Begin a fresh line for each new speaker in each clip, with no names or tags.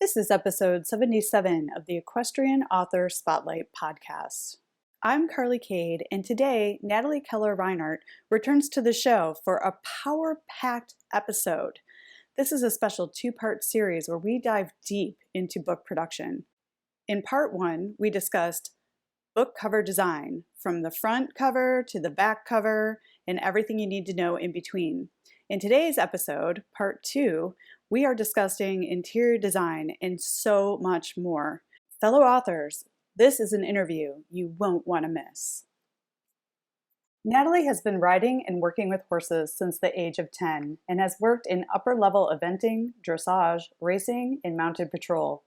This is episode 77 of the Equestrian Author Spotlight podcast. I'm Carly Cade, and today Natalie Keller Reinert returns to the show for a power-packed episode. This is a special two-part series where we dive deep into book production. In part one, we discussed book cover design, from the front cover to the back cover, and everything you need to know in between. In today's episode, part two, we are discussing interior design and so much more. Fellow authors, this is an interview you won't want to miss. Natalie has been riding and working with horses since the age of 10 and has worked in upper-level eventing, dressage, racing, and mounted patrol.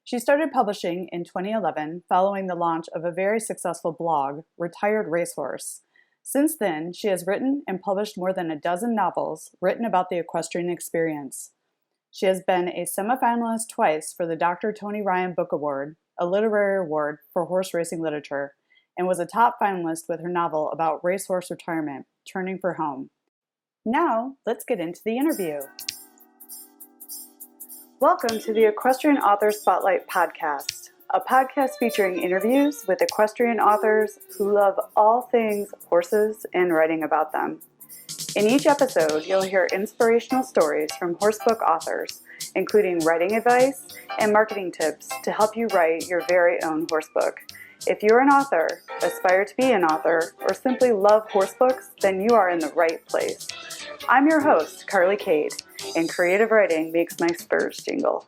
She started publishing in 2011 following the launch of a very successful blog, Retired Racehorse. Since then, she has written and published more than a dozen novels written about the equestrian experience. She has been a semifinalist twice for the Dr. Tony Ryan Book Award, a literary award for horse racing literature, and was a top finalist with her novel about racehorse retirement, Turning for Home. Now, let's get into the interview. Welcome to the Equestrian Author Spotlight podcast, a podcast featuring interviews with equestrian authors who love all things horses and writing about them. In each episode, you'll hear inspirational stories from horsebook authors, including writing advice and marketing tips to help you write your very own horsebook. If you're an author, aspire to be an author, or simply love horsebooks, then you are in the right place. I'm your host, Carly Cade, and creative writing makes my spurs jingle.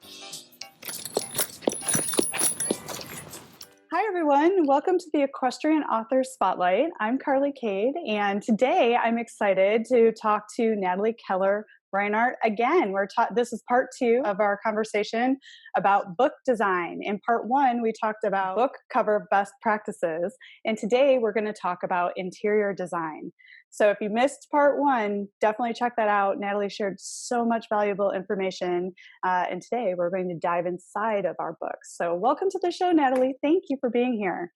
Hi everyone, welcome to the Equestrian Author Spotlight. I'm Carly Cade, and today I'm excited to talk to Natalie Keller Reinert again. This is part two of our conversation about book design. In part one, we talked about book cover best practices, and today we're going to talk about interior design. So if you missed part one, definitely check that out. Natalie shared so much valuable information, and today we're going to dive inside of our books. So welcome to the show, Natalie. Thank you for being here.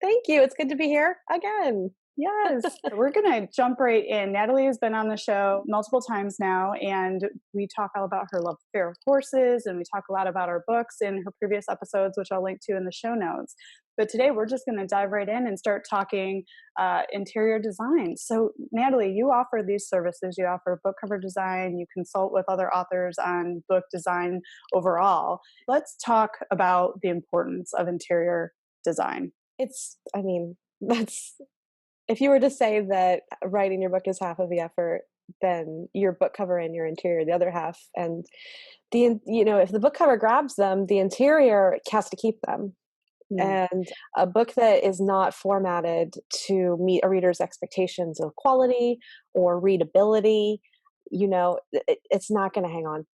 Thank you. It's good to be here again.
Yes, we're going to jump right in. Natalie has been on the show multiple times now, and we talk all about her love affair of horses, and we talk a lot about our books in her previous episodes, which I'll link to in the show notes. But today we're just going to dive right in and start talking interior design. So Natalie, you offer these services. You offer book cover design. You consult with other authors on book design overall. Let's talk about the importance of interior design.
If you were to say that writing your book is half of the effort, then your book cover and your interior the other half. And if the book cover grabs them, the interior has to keep them. And a book that is not formatted to meet a reader's expectations of quality or readability, it's not going to hang on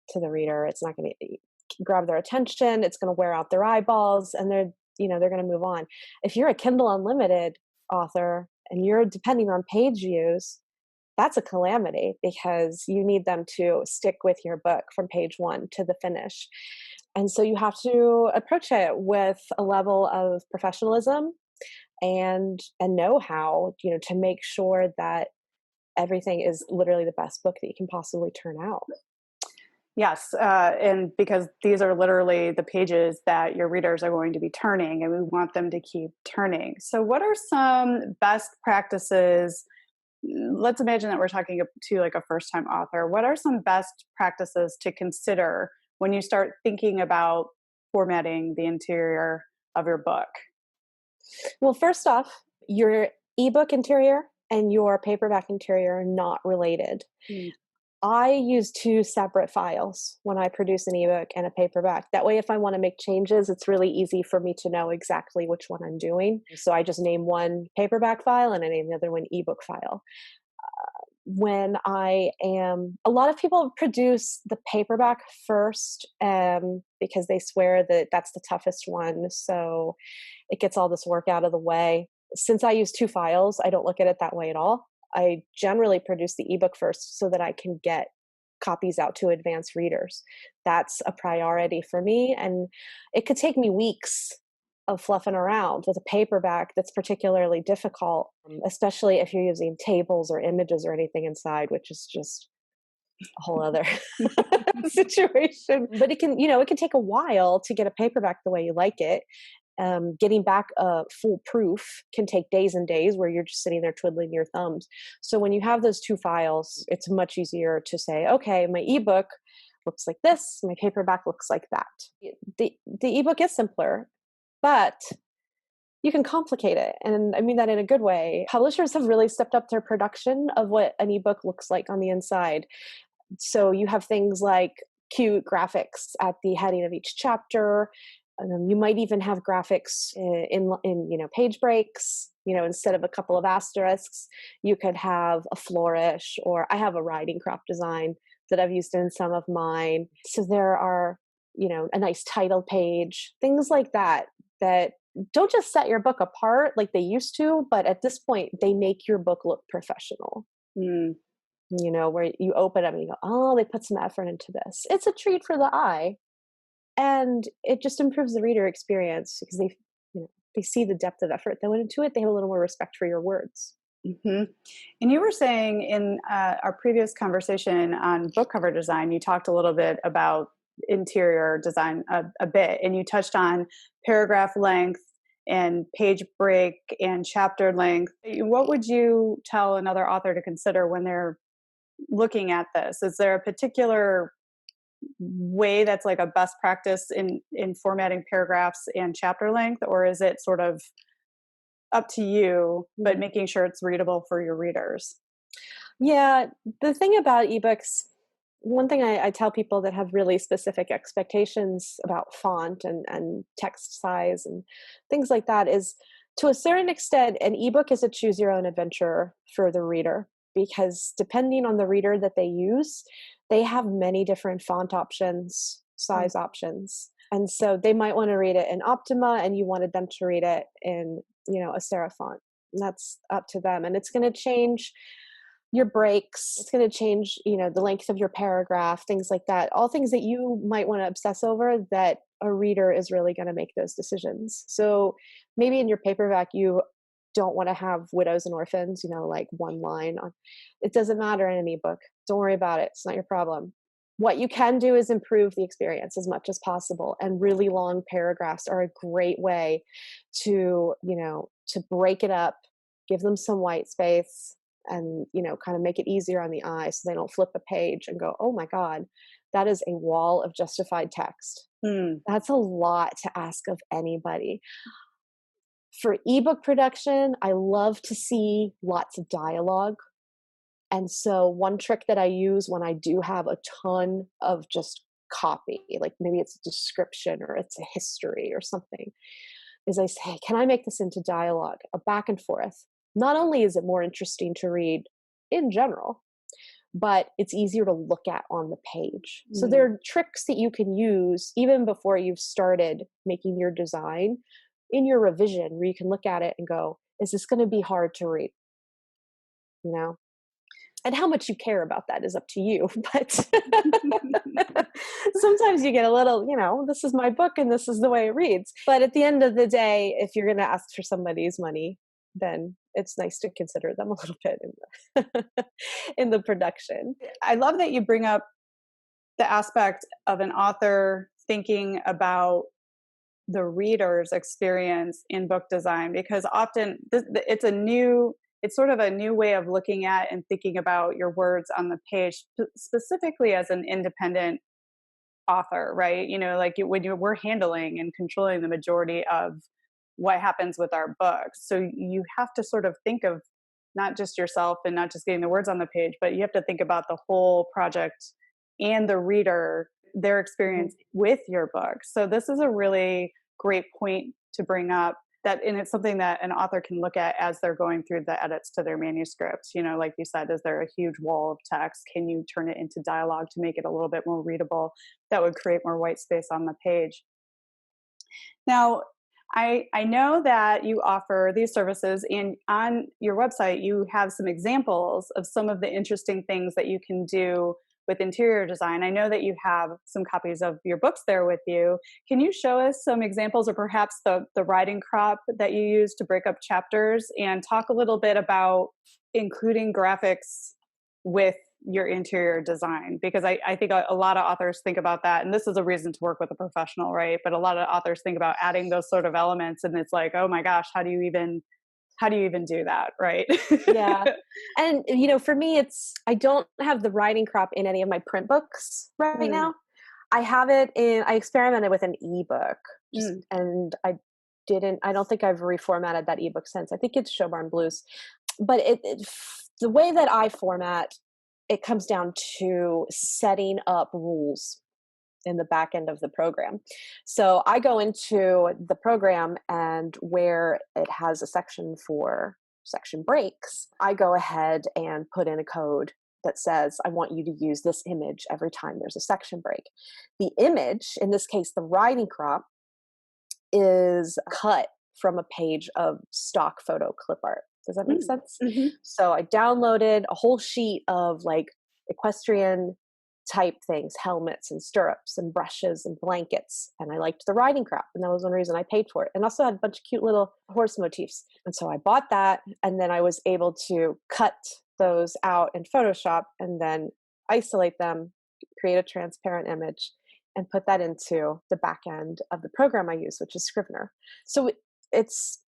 to the reader. It's not going to grab their attention. It's going to wear out their eyeballs, and they're going to move on. If you're a Kindle Unlimited author and you're depending on page views, that's a calamity, because you need them to stick with your book from page one to the finish. And so you have to approach it with a level of professionalism and know-how, to make sure that everything is literally the best book that you can possibly turn out.
Yes, and because these are literally the pages that your readers are going to be turning, and we want them to keep turning. So what are some best practices? Let's imagine that we're talking to like a first-time author. What are some best practices to consider when you start thinking about formatting the interior of your book?
Well, first off, your ebook interior and your paperback interior are not related. I use two separate files when I produce an ebook and a paperback. That way, if I want to make changes, it's really easy for me to know exactly which one I'm doing. So I just name one paperback file and I name the other one ebook file. A lot of people produce the paperback first because they swear that that's the toughest one. So it gets all this work out of the way. Since I use two files, I don't look at it that way at all. I generally produce the ebook first so that I can get copies out to advanced readers. That's a priority for me. And it could take me weeks of fluffing around with a paperback that's particularly difficult, especially if you're using tables or images or anything inside, which is just a whole other situation. But it can, it can take a while to get a paperback the way you like it. Getting back a full proof can take days and days where you're just sitting there twiddling your thumbs. So when you have those two files, it's much easier to say, okay, my ebook looks like this, my paperback looks like that. The ebook is simpler, but you can complicate it. And I mean that in a good way. Publishers have really stepped up their production of what an ebook looks like on the inside. So you have things like cute graphics at the heading of each chapter. You might even have graphics in page breaks. Instead of a couple of asterisks, you could have a flourish, or I have a writing crop design that I've used in some of mine. So there are, a nice title page, things like that don't just set your book apart like they used to, but at this point, they make your book look professional. Mm. Where you open them and you go, oh, they put some effort into this. It's a treat for the eye. And it just improves the reader experience because they see the depth of effort that went into it. They have a little more respect for your words.
Mm-hmm. And you were saying in our previous conversation on book cover design, you talked a little bit about interior design a bit, and you touched on paragraph length and page break and chapter length. What would you tell another author to consider when they're looking at this? Is there a particular way that's like a best practice in formatting paragraphs and chapter length, or is it sort of up to you, but making sure it's readable for your readers?
Yeah, the thing about ebooks, one thing I tell people that have really specific expectations about font and text size and things like that is, to a certain extent, an ebook is a choose your own adventure for the reader, because depending on the reader that they use, they have many different font options, size options. And so they might want to read it in Optima and you wanted them to read it in, a serif font. And that's up to them. And it's going to change your breaks. It's going to change, the length of your paragraph, things like that. All things that you might want to obsess over, that a reader is really going to make those decisions. So maybe in your paperback, you don't want to have widows and orphans, like one line on. It doesn't matter in an ebook. Don't worry about it. It's not your problem. What you can do is improve the experience as much as possible. And really long paragraphs are a great way to, to break it up, give them some white space, and, kind of make it easier on the eye so they don't flip a page and go, oh my God, that is a wall of justified text. That's a lot to ask of anybody. For ebook production, I love to see lots of dialogue. And so one trick that I use when I do have a ton of just copy, like maybe it's a description or it's a history or something, is I say, can I make this into dialogue, a back and forth? Not only is it more interesting to read in general, but it's easier to look at on the page. So there are tricks that you can use even before you've started making your design in your revision, where you can look at it and go, is this going to be hard to read? And how much you care about that is up to you. But sometimes you get a little, this is my book and this is the way it reads. But at the end of the day, if you're going to ask for somebody's money, then it's nice to consider them a little bit in the production.
I love that you bring up the aspect of an author thinking about the reader's experience in book design, because often it's sort of a new way of looking at and thinking about your words on the page, specifically as an independent author, right? When we're handling and controlling the majority of what happens with our books. So you have to sort of think of not just yourself and not just getting the words on the page, but you have to think about the whole project and the reader, their experience with your book. So this is a really great point to bring up, and it's something that an author can look at as they're going through the edits to their manuscripts. Like you said, is there a huge wall of text? Can you turn it into dialogue to make it a little bit more readable? That would create more white space on the page. Now, I know that you offer these services, and on your website, you have some examples of some of the interesting things that you can do with interior design. I know that you have some copies of your books there with you. Can you show us some examples, or perhaps the writing crop that you use to break up chapters, and talk a little bit about including graphics with your interior design, because I think a lot of authors think about that, and this is a reason to work with a professional, right? But a lot of authors think about adding those sort of elements, and it's like, oh my gosh, how do you even do that, right?
Yeah. And, for me, I don't have the writing crop in any of my print books right
Mm,
now. I experimented with an ebook,
mm,
and I don't think I've reformatted that ebook since. I think it's Showbarn Blues. But the way that I format, it comes down to setting up rules in the back end of the program. So I go into the program, and where it has a section for section breaks, I go ahead and put in a code that says, I want you to use this image every time there's a section break. The image, in this case, the writing crop, is cut from a page of stock photo clip art. Does that make sense?
mm-hmm.
So I downloaded a whole sheet of like equestrian type things, helmets and stirrups and brushes and blankets. And I liked the riding crop. And that was one reason I paid for it. And also had a bunch of cute little horse motifs. And so I bought that. And then I was able to cut those out in Photoshop and then isolate them, create a transparent image, and put that into the back end of the program I use, which is Scrivener. So it's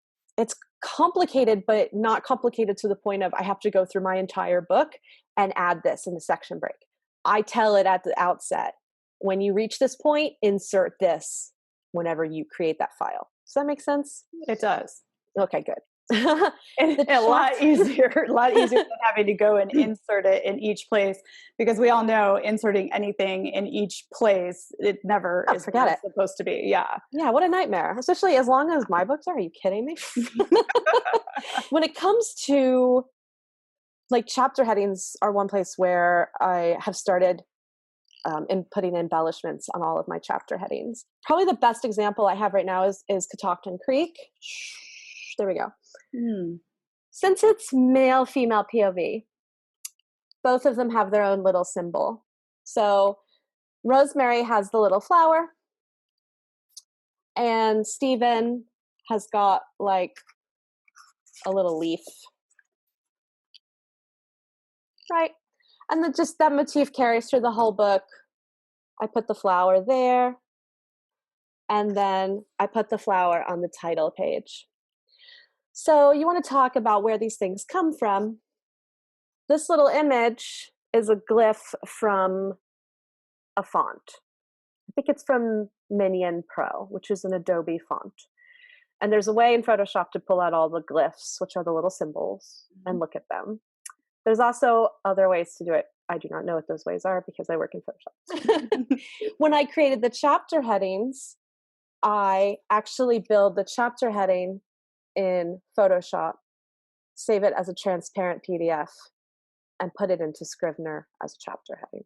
complicated, but not complicated to the point of I have to go through my entire book and add this in the section break. I tell it at the outset, when you reach this point, insert this whenever you create that file. Does that make sense?
It does.
Okay, good.
And a lot easier than having to go and insert it in each place, because we all know inserting anything in each place, it never is supposed to be.
Yeah, what a nightmare, especially as long as my books are. Are you kidding me? When it comes to like chapter headings are one place where I have started in putting embellishments on all of my chapter headings. Probably the best example I have right now is Catoctin Creek. There we go. Since it's male, female POV, both of them have their own little symbol. So Rosemary has the little flower, and Stephen has got like a little leaf. Right. And then just that motif carries through the whole book. I put the flower there, and then I put the flower on the title page. So you want to talk about where these things come from. This little image is a glyph from a font. I think it's from Minion Pro, which is an Adobe font. And there's a way in Photoshop to pull out all the glyphs, which are the little symbols, and look at them. There's also other ways to do it. I do not know what those ways are because I work in Photoshop. When I created the chapter headings, I actually build the chapter heading in Photoshop, save it as a transparent PDF, and put it into Scrivener as a chapter heading.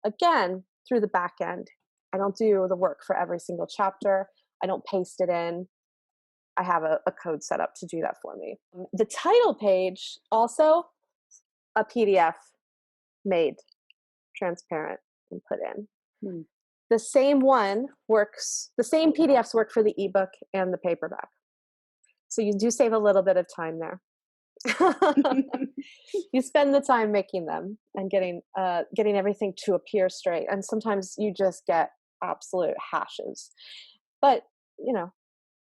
Again, through the back end. I don't do the work for every single chapter. I don't paste it in. I have a code set up to do that for me. The title page, also a PDF made transparent and put in. The same one works, the same PDFs work for the ebook and the paperback. So you do save a little bit of time there. You spend the time making them and getting everything to appear straight. And sometimes you just get absolute hashes. But,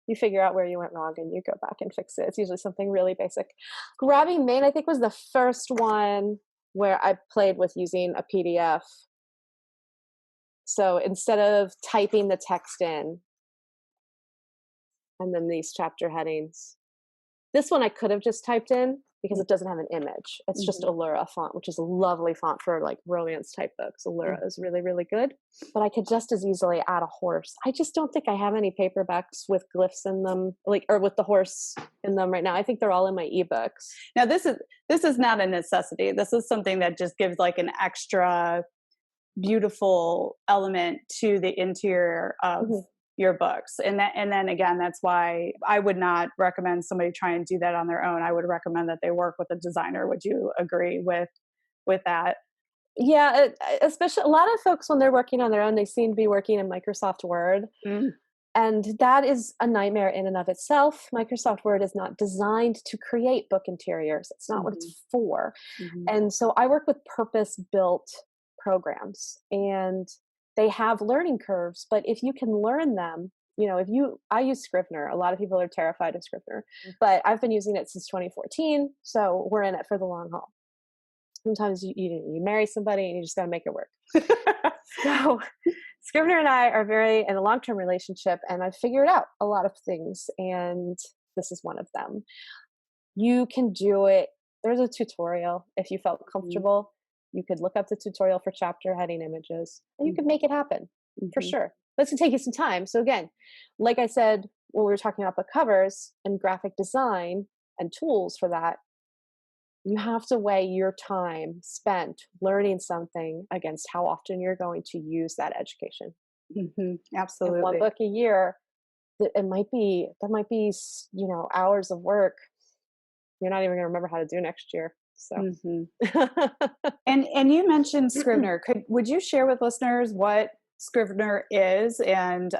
you figure out where you went wrong and you go back and fix it. It's usually something really basic. Grabbing Main, I think, was the first one where I played with using a PDF. So instead of typing the text in and then these chapter headings, this one I could have just typed in because it doesn't have an image. It's just Allura font, which is a lovely font for like romance type books. Allura is really, really good. But I could just as easily add a horse. I just don't think I have any paperbacks with glyphs in them, or with the horse in them right now. I think they're all in my ebooks.
Now this is not a necessity. This is something that just gives like an extra beautiful element to the interior of your books. And then again, that's why I would not recommend somebody try and do that on their own. I would recommend that they work with a designer. Would you agree with that?
Yeah, especially a lot of folks when they're working on their own, they seem to be working in Microsoft Word. And that is a nightmare in and of itself. Microsoft Word is not designed to create book interiors. It's not what it's for. And so I work with purpose-built programs, and they have learning curves, but if you can learn them, I use Scrivener. A lot of people are terrified of Scrivener, but I've been using it since 2014. So we're in it for the long haul. Sometimes you marry somebody and you just got to make it work. So Scrivener and I are very in a long-term relationship, and I've figured out a lot of things, and this is one of them. You can do it. There's a tutorial. If you felt comfortable, you could look up the tutorial for chapter heading images, and you could make it happen for sure. But it's gonna take you some time. So again, like I said, when we were talking about book covers and graphic design and tools for that, you have to weigh your time spent learning something against how often you're going to use that education.
Absolutely.
And one book a year, that might be, hours of work you're not even going to remember how to do next year. So,
and you mentioned Scrivener. Would you share with listeners what Scrivener is and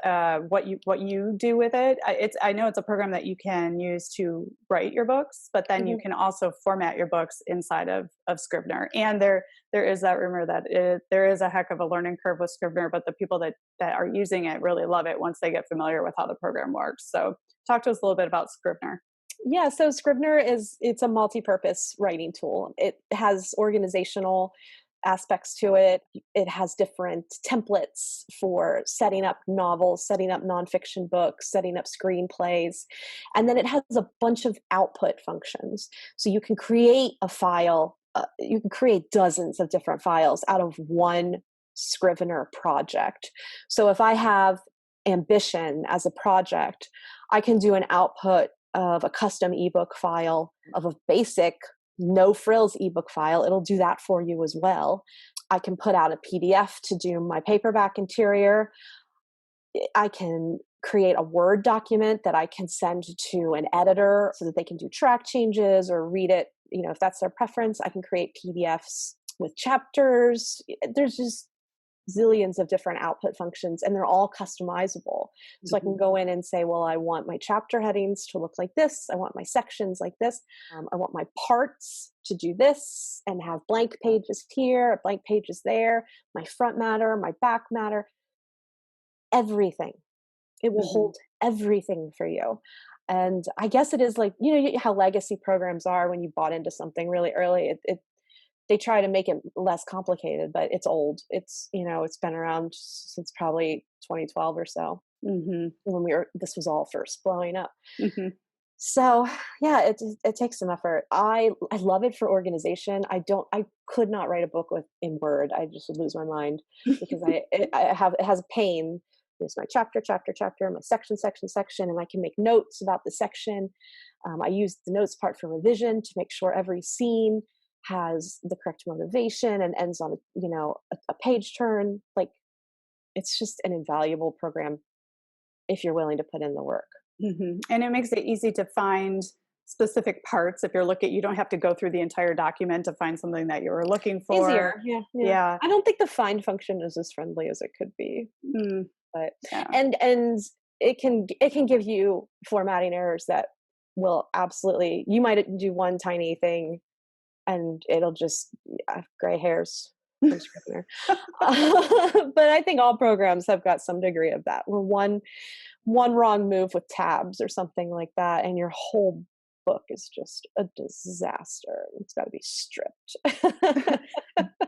what you do with it? I know it's a program that you can use to write your books, but then you can also format your books inside of Scrivener. And there is that rumor that there is a heck of a learning curve with Scrivener, but the people that are using it really love it once they get familiar with how the program works. So talk to us a little bit about Scrivener.
Yeah, so Scrivener it's a multi-purpose writing tool. It has organizational aspects to it. It has different templates for setting up novels, setting up nonfiction books, setting up screenplays. And then it has a bunch of output functions. So you can create a file, you can create dozens of different files out of one Scrivener project. So if I have ambition as a project, I can do an output of a custom ebook file, of a basic no frills ebook file. It'll do that for you as well. I can put out a PDF to do my paperback interior. I can create a Word document that I can send to an editor so that they can do track changes or read it, if that's their preference. I can create PDFs with chapters. There's just zillions of different output functions, and they're all customizable. So I can go in and say, well, I want my chapter headings to look like this. I want my sections like this. I want my parts to do this and have blank pages here, blank pages there, my front matter, my back matter, everything. It will hold everything for you. And I guess it is like, how legacy programs are when you bought into something really early. They try to make it less complicated, but it's old. It's, it's been around since probably 2012 or so, when this was all first blowing up. So yeah, it takes some effort. I love it for organization. I could not write a book in Word. I just would lose my mind because it has a pain. There's my chapter, my section, and I can make notes about the section. I use the notes part for revision to make sure every scene has the correct motivation and ends on a page turn. Like, it's just an invaluable program if you're willing to put in the work.
And it makes it easy to find specific parts. If you don't have to go through the entire document to find something that you were looking for.
Easier. Yeah. I don't think the find function is as friendly as it could be. But and it can give you formatting errors that will absolutely, you might do one tiny thing and it'll just gray hairs from Scrivener. But I think all programs have got some degree of that, where one wrong move with tabs or something like that, and your whole book is just a disaster. It's got to be stripped.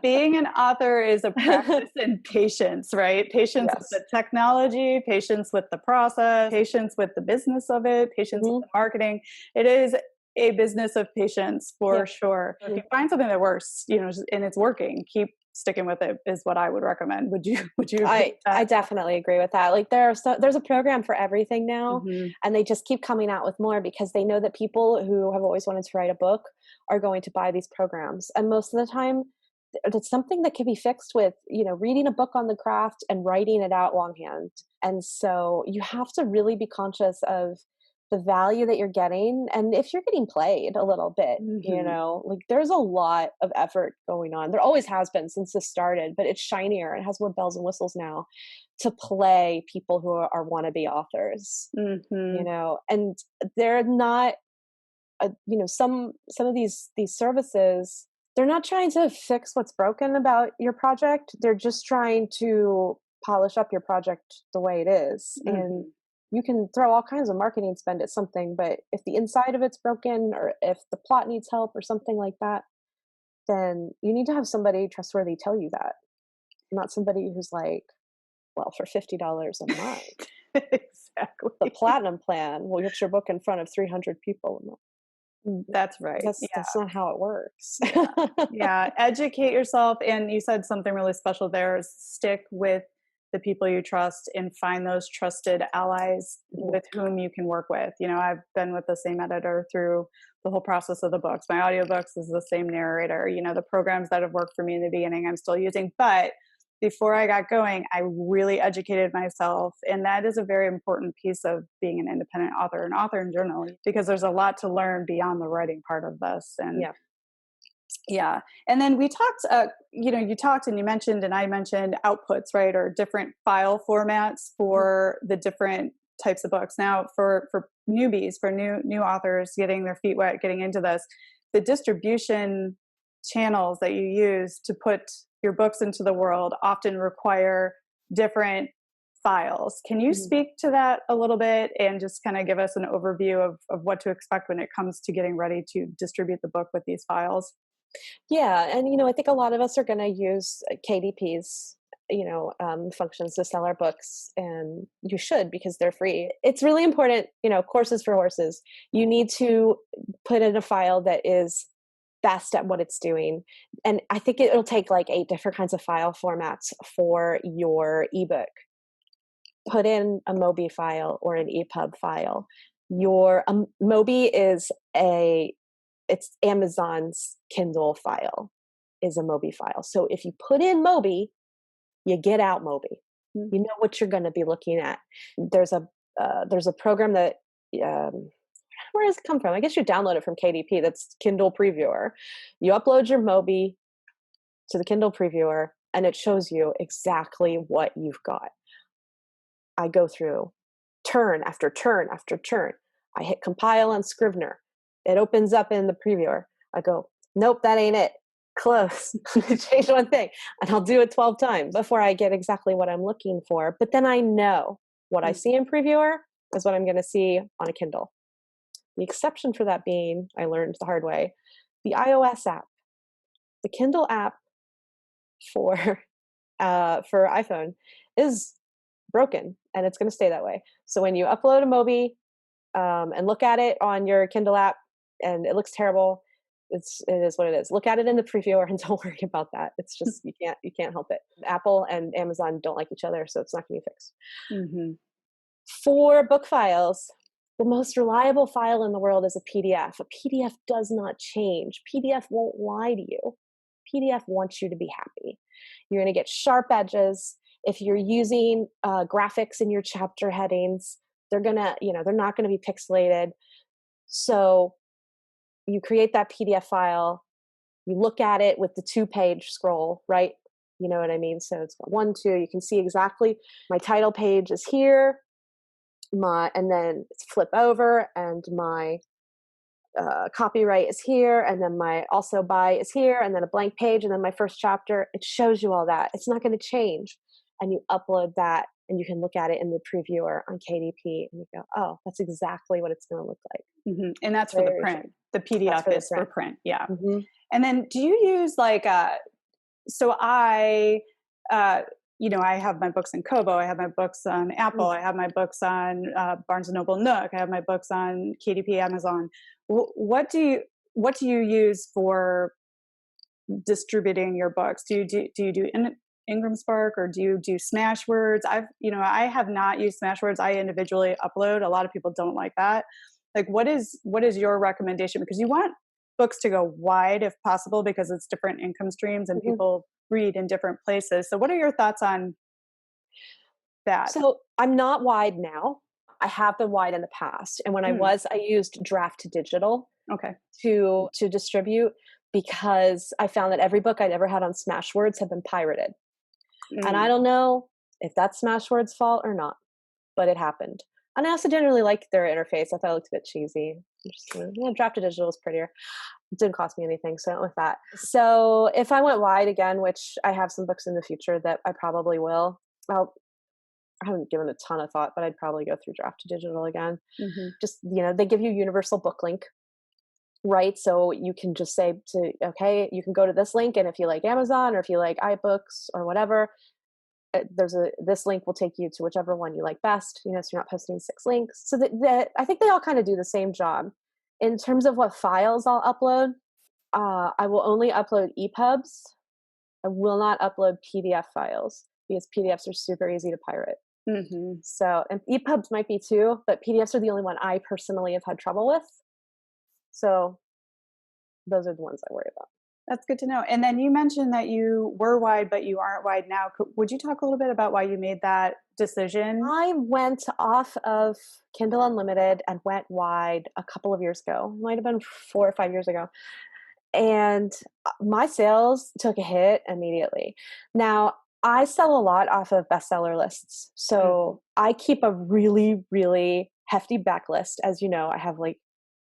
Being an author is a practice in patience, right? Patience with the technology, patience with the process, patience with the business of it, patience with the marketing. It is a business of patience for sure. If you find something that works, and it's working, keep sticking with it is what I would recommend. Would you agree with that?
I definitely agree with that. Like there's a program for everything now, and they just keep coming out with more because they know that people who have always wanted to write a book are going to buy these programs. And most of the time it's something that can be fixed with, reading a book on the craft and writing it out longhand. And so you have to really be conscious of the value that you're getting, and if you're getting played a little bit,
Mm-hmm.
like there's a lot of effort going on. There always has been since this started, but it's shinier. It has more bells and whistles now to play people who are wannabe authors,
Mm-hmm.
and they're not, some of these services, they're not trying to fix what's broken about your project. They're just trying to polish up your project the way it is. And
Mm-hmm.
you can throw all kinds of marketing spend at something, but if the inside of it's broken, or if the plot needs help or something like that, then you need to have somebody trustworthy tell you that, not somebody who's like, well, for $50 a month, the
Exactly.
platinum plan will get your book in front of 300 people a month.
That's right.
That's not how it works.
Yeah. Yeah. Educate yourself. And you said something really special there is stick with the people you trust and find those trusted allies
Mhm.
with whom you can work with. I've been with the same editor through the whole process of the books. My audiobooks is the same narrator. The programs that have worked for me in the beginning, I'm still using. But before I got going, I really educated myself. And that is a very important piece of being an independent author, an author in general, because there's a lot to learn beyond the writing part of this. And
Yeah.
yeah. And then we talked, you talked and you mentioned, and I mentioned outputs, right? Or different file formats
Mhm.
for the different types of books. Now for newbies, for new authors getting their feet wet, getting into this, the distribution channels that you use to put your books into the world often require different files. Can you
Mhm.
speak to that a little bit and just kind of give us an overview of what to expect when it comes to getting ready to distribute the book with these files?
Yeah, and I think a lot of us are going to use KDPs, functions to sell our books, and you should, because they're free. It's really important, courses for horses. You need to put in a file that is best at what it's doing, and I think it'll take like 8 different kinds of file formats for your ebook. Put in a Mobi file or an EPUB file. Your Mobi is it's Amazon's Kindle file, is a Mobi file. So if you put in Mobi, you get out Mobi.
Mm.
You know what you're going to be looking at. There's a program that, where does it come from? I guess you download it from KDP. That's Kindle Previewer. You upload your Mobi to the Kindle Previewer, and it shows you exactly what you've got. I go through turn after turn after turn. I hit compile on Scrivener. It opens up in the previewer. I go, nope, that ain't it. Close. Change one thing. And I'll do it 12 times before I get exactly what I'm looking for. But then I know what I
Mm.
see in previewer is what I'm going to see on a Kindle. The exception for that being, I learned the hard way, the iOS app. The Kindle app for for iPhone is broken, and it's going to stay that way. So when you upload a Mobi, and look at it on your Kindle app, and it looks terrible, it is what it is. Look at it in the previewer and don't worry about that. It's just you can't help it. Apple and Amazon don't like each other, so it's not going to be fixed.
Mm-hmm.
For book files, the most reliable file in the world is a PDF. A PDF does not change. PDF won't lie to you. PDF wants you to be happy. You're going to get sharp edges. If you're using graphics in your chapter headings, they're not going to be pixelated. So you create that PDF file, you look at it with the 2-page scroll, right? You know what I mean? So it's got 1, 2, you can see exactly my title page is here, and then flip over, and my copyright is here, and then my also by is here, and then a blank page, and then my first chapter. It shows you all that. It's not going to change. And you upload that, and you can look at it in the previewer on KDP, and you go, oh, that's exactly what it's going to look like.
Mm-hmm. And that's for the
Very
print.
true.
The
That's
PDF
for the
is for
print.
print. Yeah.
Mm-hmm.
And then do you use so I have my books in Kobo, I have my books on Apple, I have my books on Barnes and Noble Nook, I have my books on KDP, Amazon. What do you use for distributing your books? Do you do Ingram Spark, or do you do Smashwords? I have not used Smashwords. I individually upload. A lot of people don't like that. Like, what is your recommendation? Because you want books to go wide if possible, because it's different income streams and
Mm-hmm.
people read in different places. So what are your thoughts on that?
So I'm not wide now. I have been wide in the past. And when
Mm,
I used draft to digital
okay.
to distribute, because I found that every book I'd ever had on Smashwords had been pirated. And I
Mm,
don't know if that's Smashwords' fault or not, but it happened. And I also generally liked their interface. I thought it looked a bit cheesy. Just, draft to digital is prettier. It didn't cost me anything, so I went with that. So if I went wide again, which I have some books in the future that I probably will, I haven't given a ton of thought, but I'd probably go through draft to digital again.
mhm.
Just, they give you universal book link, right? So you can just say okay, you can go to this link, and if you like Amazon or if you like iBooks or whatever, this link will take you to whichever one you like best, so you're not posting 6 links. So that I think they all kind of do the same job. In terms of what files I'll upload, I will only upload EPUBs. I will not upload PDF files because PDFs are super easy to pirate.
Mhm.
So, and EPUBs might be too, but PDFs are the only one I personally have had trouble with. So those are the ones I worry about.
That's good to know. And then you mentioned that you were wide, but you aren't wide now. Would you talk a little bit about why you made that decision?
I went off of Kindle Unlimited and went wide a couple of years ago. It might have been 4 or 5 years ago. And my sales took a hit immediately. Now, I sell a lot off of bestseller lists.
Mhm.
So I keep a really, really hefty backlist. As you know, I have like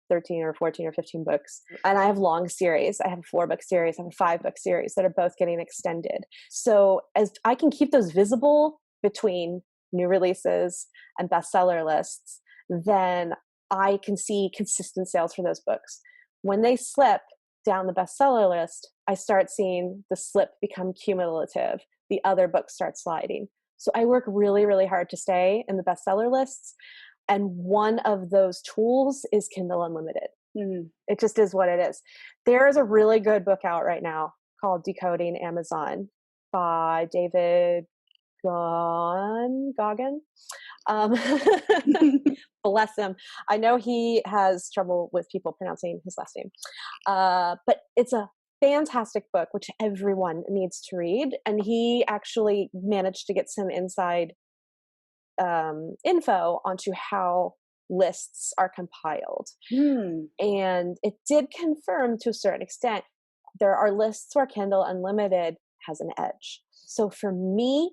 13 or 14 or 15 books. And I have long series. I have a 4-book series, I have a 5-book series that are both getting extended. So as I can keep those visible between new releases and bestseller lists, then I can see consistent sales for those books. When they slip down the bestseller list, I start seeing the slip become cumulative. The other books start sliding. So I work really, really hard to stay in the bestseller lists. And one of those tools is Kindle Unlimited.
Mhm.
It just is what it is. There is a really good book out right now called Decoding Amazon by David Goggin. Um, bless him. I know he has trouble with people pronouncing his last name. But it's a fantastic book, which everyone needs to read. And he actually managed to get some inside info onto how lists are compiled.
Hmm.
And it did confirm to a certain extent there are lists where Kindle Unlimited has an edge. So for me,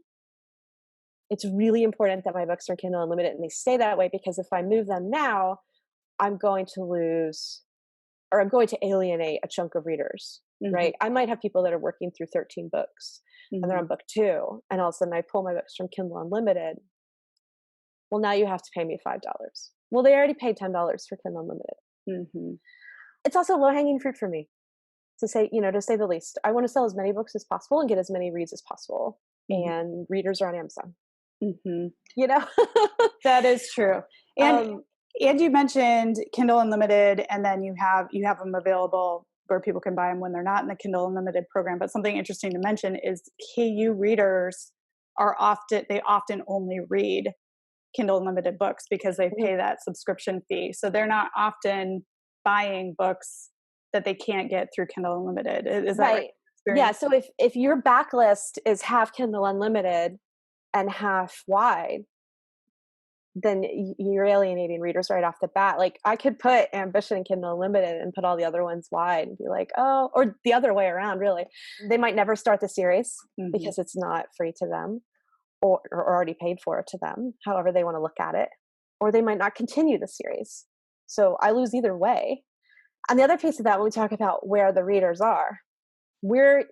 it's really important that my books are Kindle Unlimited and they stay that way, because if I move them now, I'm going to lose, or I'm going to alienate a chunk of readers,
Mhm.
right? I might have people that are working through 13 books and they're
Mhm.
on book 2, and all of a sudden I pull my books from Kindle Unlimited. Well, now you have to pay me $5. Well, they already paid $10 for Kindle Unlimited.
Mhm.
It's also low hanging fruit for me, to say the least. I want to sell as many books as possible and get as many reads as possible.
Mhm.
And readers are on Amazon,
Mhm.
you know?
That is true. And
um,
and you mentioned Kindle Unlimited, and then you have them available where people can buy them when they're not in the Kindle Unlimited program. But something interesting to mention is KU readers they often only read Kindle Unlimited books because they
mhm,
pay that subscription fee. So they're not often buying books that they can't get through Kindle Unlimited. Is that right?
right. Yeah.
Experience?
So if your backlist is half Kindle Unlimited and half wide, then you're alienating readers right off the bat. Like I could put Ambition and Kindle Unlimited and put all the other ones wide and be like, oh, or the other way around, really. They might never start the series
Mhm.
because it's not free to them, or already paid for to them, however they want to look at it. Or they might not continue the series. So I lose either way. And the other piece of that, when we talk about where the readers are, we're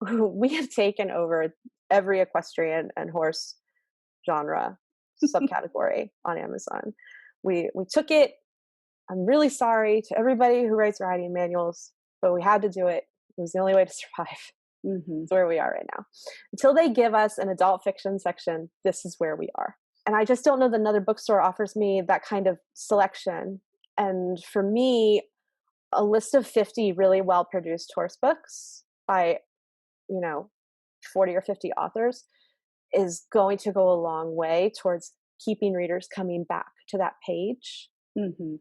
we have taken over every equestrian and horse genre subcategory on Amazon. We took it. I'm really sorry to everybody who writes riding manuals, but we had to do it. It was the only way to survive.
Mhm.
It's where we are right now. Until they give us an adult fiction section, this is where we are. And I just don't know that another bookstore offers me that kind of selection. And for me, a list of 50 really well produced horse books by, you know, 40 or 50 authors is going to go a long way towards keeping readers coming back to that page
Mhm.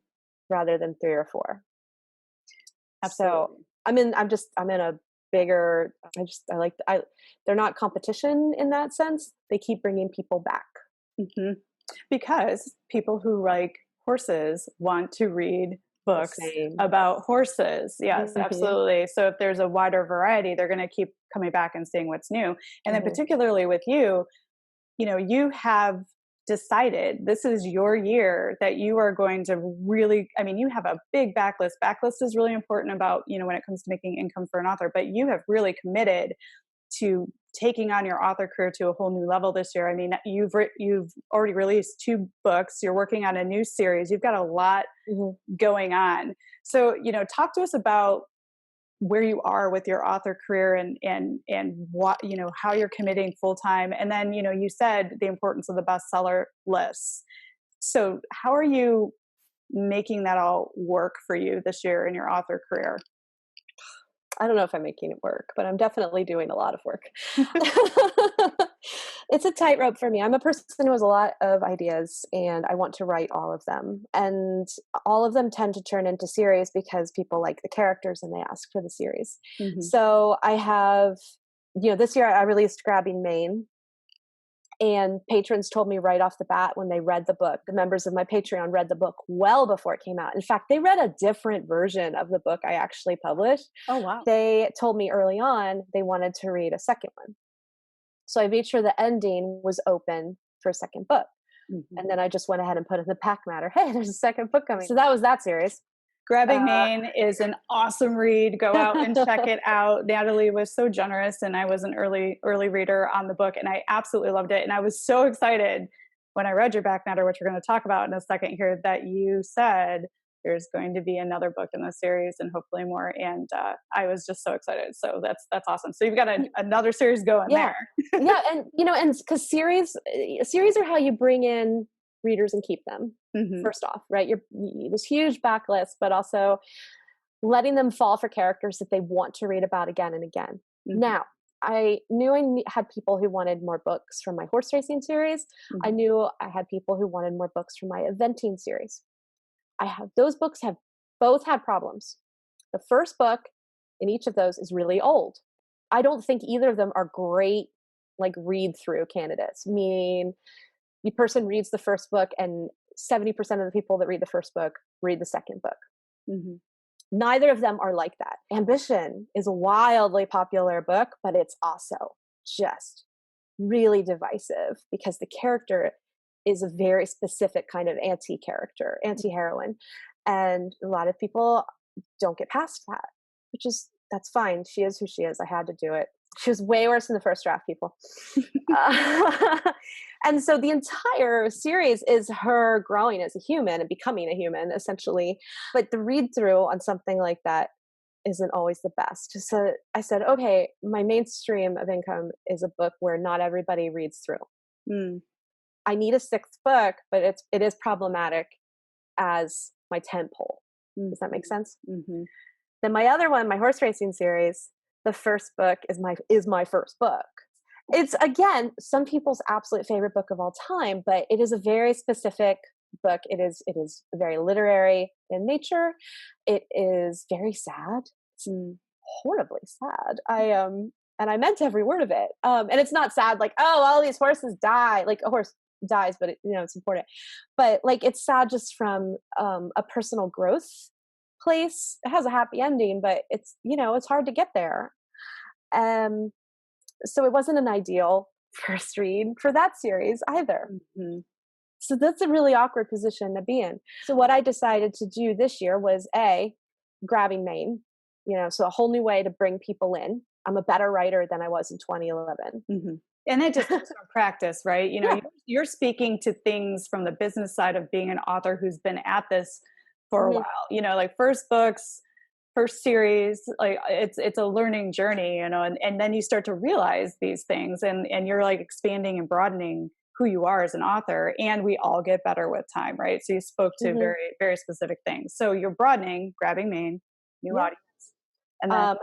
rather than 3 or 4. So
Absolutely.
I'm in a bigger, I like, they're not competition in that sense. They keep bringing people back.
Mhm. Because people who like horses want to read
The
books
same.
about horses. Yes,
Mhm,
absolutely. So if there's a wider variety, they're going to keep coming back and seeing what's new. And then
mhm.
particularly with you know, you have decided this is your year that you are going to really, I mean, you have a big backlist. Backlist is really important about, you know, when it comes to making income for an author, but you have really committed to taking on your author career to a whole new level this year. I mean, you've already released 2 books, you're working on a new series. You've got a lot
Mhm.
going on. So, you know, talk to us about where you are with your author career and what, you know, how you're committing full time. And then, you know, you said the importance of the bestseller lists. So, how are you making that all work for you this year in your author career?
I don't know if I'm making it work, but I'm definitely doing a lot of work. It's a tightrope for me. I'm a person who has a lot of ideas and I want to write all of them. And all of them tend to turn into series because people like the characters and they ask for the series.
Hmm.
So I have, this year I released Grabbing Maine. And patrons told me right off the bat when they read the book, the members of my Patreon read the book well before it came out. In fact, they read a different version of the book I actually published.
Oh, wow.
They told me early on they wanted to read a second one. So I made sure the ending was open for a second book.
Hmm.
And then I just went ahead and put in the pack matter, hey, there's a second book coming. So that was that series.
Grabbing
Uh,
Maine is an awesome read. Go out and check it out. Natalie was so generous, and I was an early reader on the book, and I absolutely loved it. And I was so excited when I read your back matter, which we're going to talk about in a second here, that you said there's going to be another book in the series and hopefully more. And I was just so excited. So that's awesome. So you've got another series going
yeah.
there.
Yeah. And, and because series are how you bring in readers and keep them.
Hmm.
First off, right? This huge backlist, but also letting them fall for characters that they want to read about again and again.
Hmm.
Now, I knew had people who wanted more books from my horse racing series. I
Hmm.
knew I had people who wanted more books from my eventing series. Those books have both had problems. The first book in each of those is really old. I don't think either of them are great like read through candidates. Meaning the person reads the first book and 70% of the people that read the first book read the second book.
Hmm.
Neither of them are like that. Ambition is a wildly popular book, but it's also just really divisive because the character is a very specific kind of anti-character, anti-heroine. And a lot of people don't get past that, that's fine. She is who she is. I had to do it. She was way worse in the first draft, people. Uh, and so the entire series is her growing as a human and becoming a human, essentially. But the read through on something like that isn't always the best. So I said, okay, my mainstream of income is a book where not everybody reads through.
Mm.
I need a sixth book, but it is problematic as my tentpole. Does that make sense?
Hmm.
Then my other one, my horse racing series, the first book is my first book. It's again some people's absolute favorite book of all time, but it is a very specific book. It is very literary in nature. It is very sad. It's horribly sad. And I meant every word of it. And it's not sad like, oh, all these horses die. Like a horse dies, but it's important. But like it's sad just from a personal growth place. It has a happy ending, but it's hard to get there. Um, so it wasn't an ideal first read for that series either.
Hmm.
So that's a really awkward position to be in. So what I decided to do this year was Grabbing Maine, so a whole new way to bring people in. I'm a better writer than I was in 2011.
Hmm. And it just comes from practice, right? You know,
Yeah.
you're speaking to things from the business side of being an author who's been at this for a
Mhm.
while. You know, like first books, first series, like it's a learning journey, you know, and then you start to realize these things, and you're like expanding and broadening who you are as an author, and we all get better with time, right? So you spoke to
Mhm.
very, very specific things. So you're broadening, Grabbing Maine, new
Yeah.
audience, and then
Um,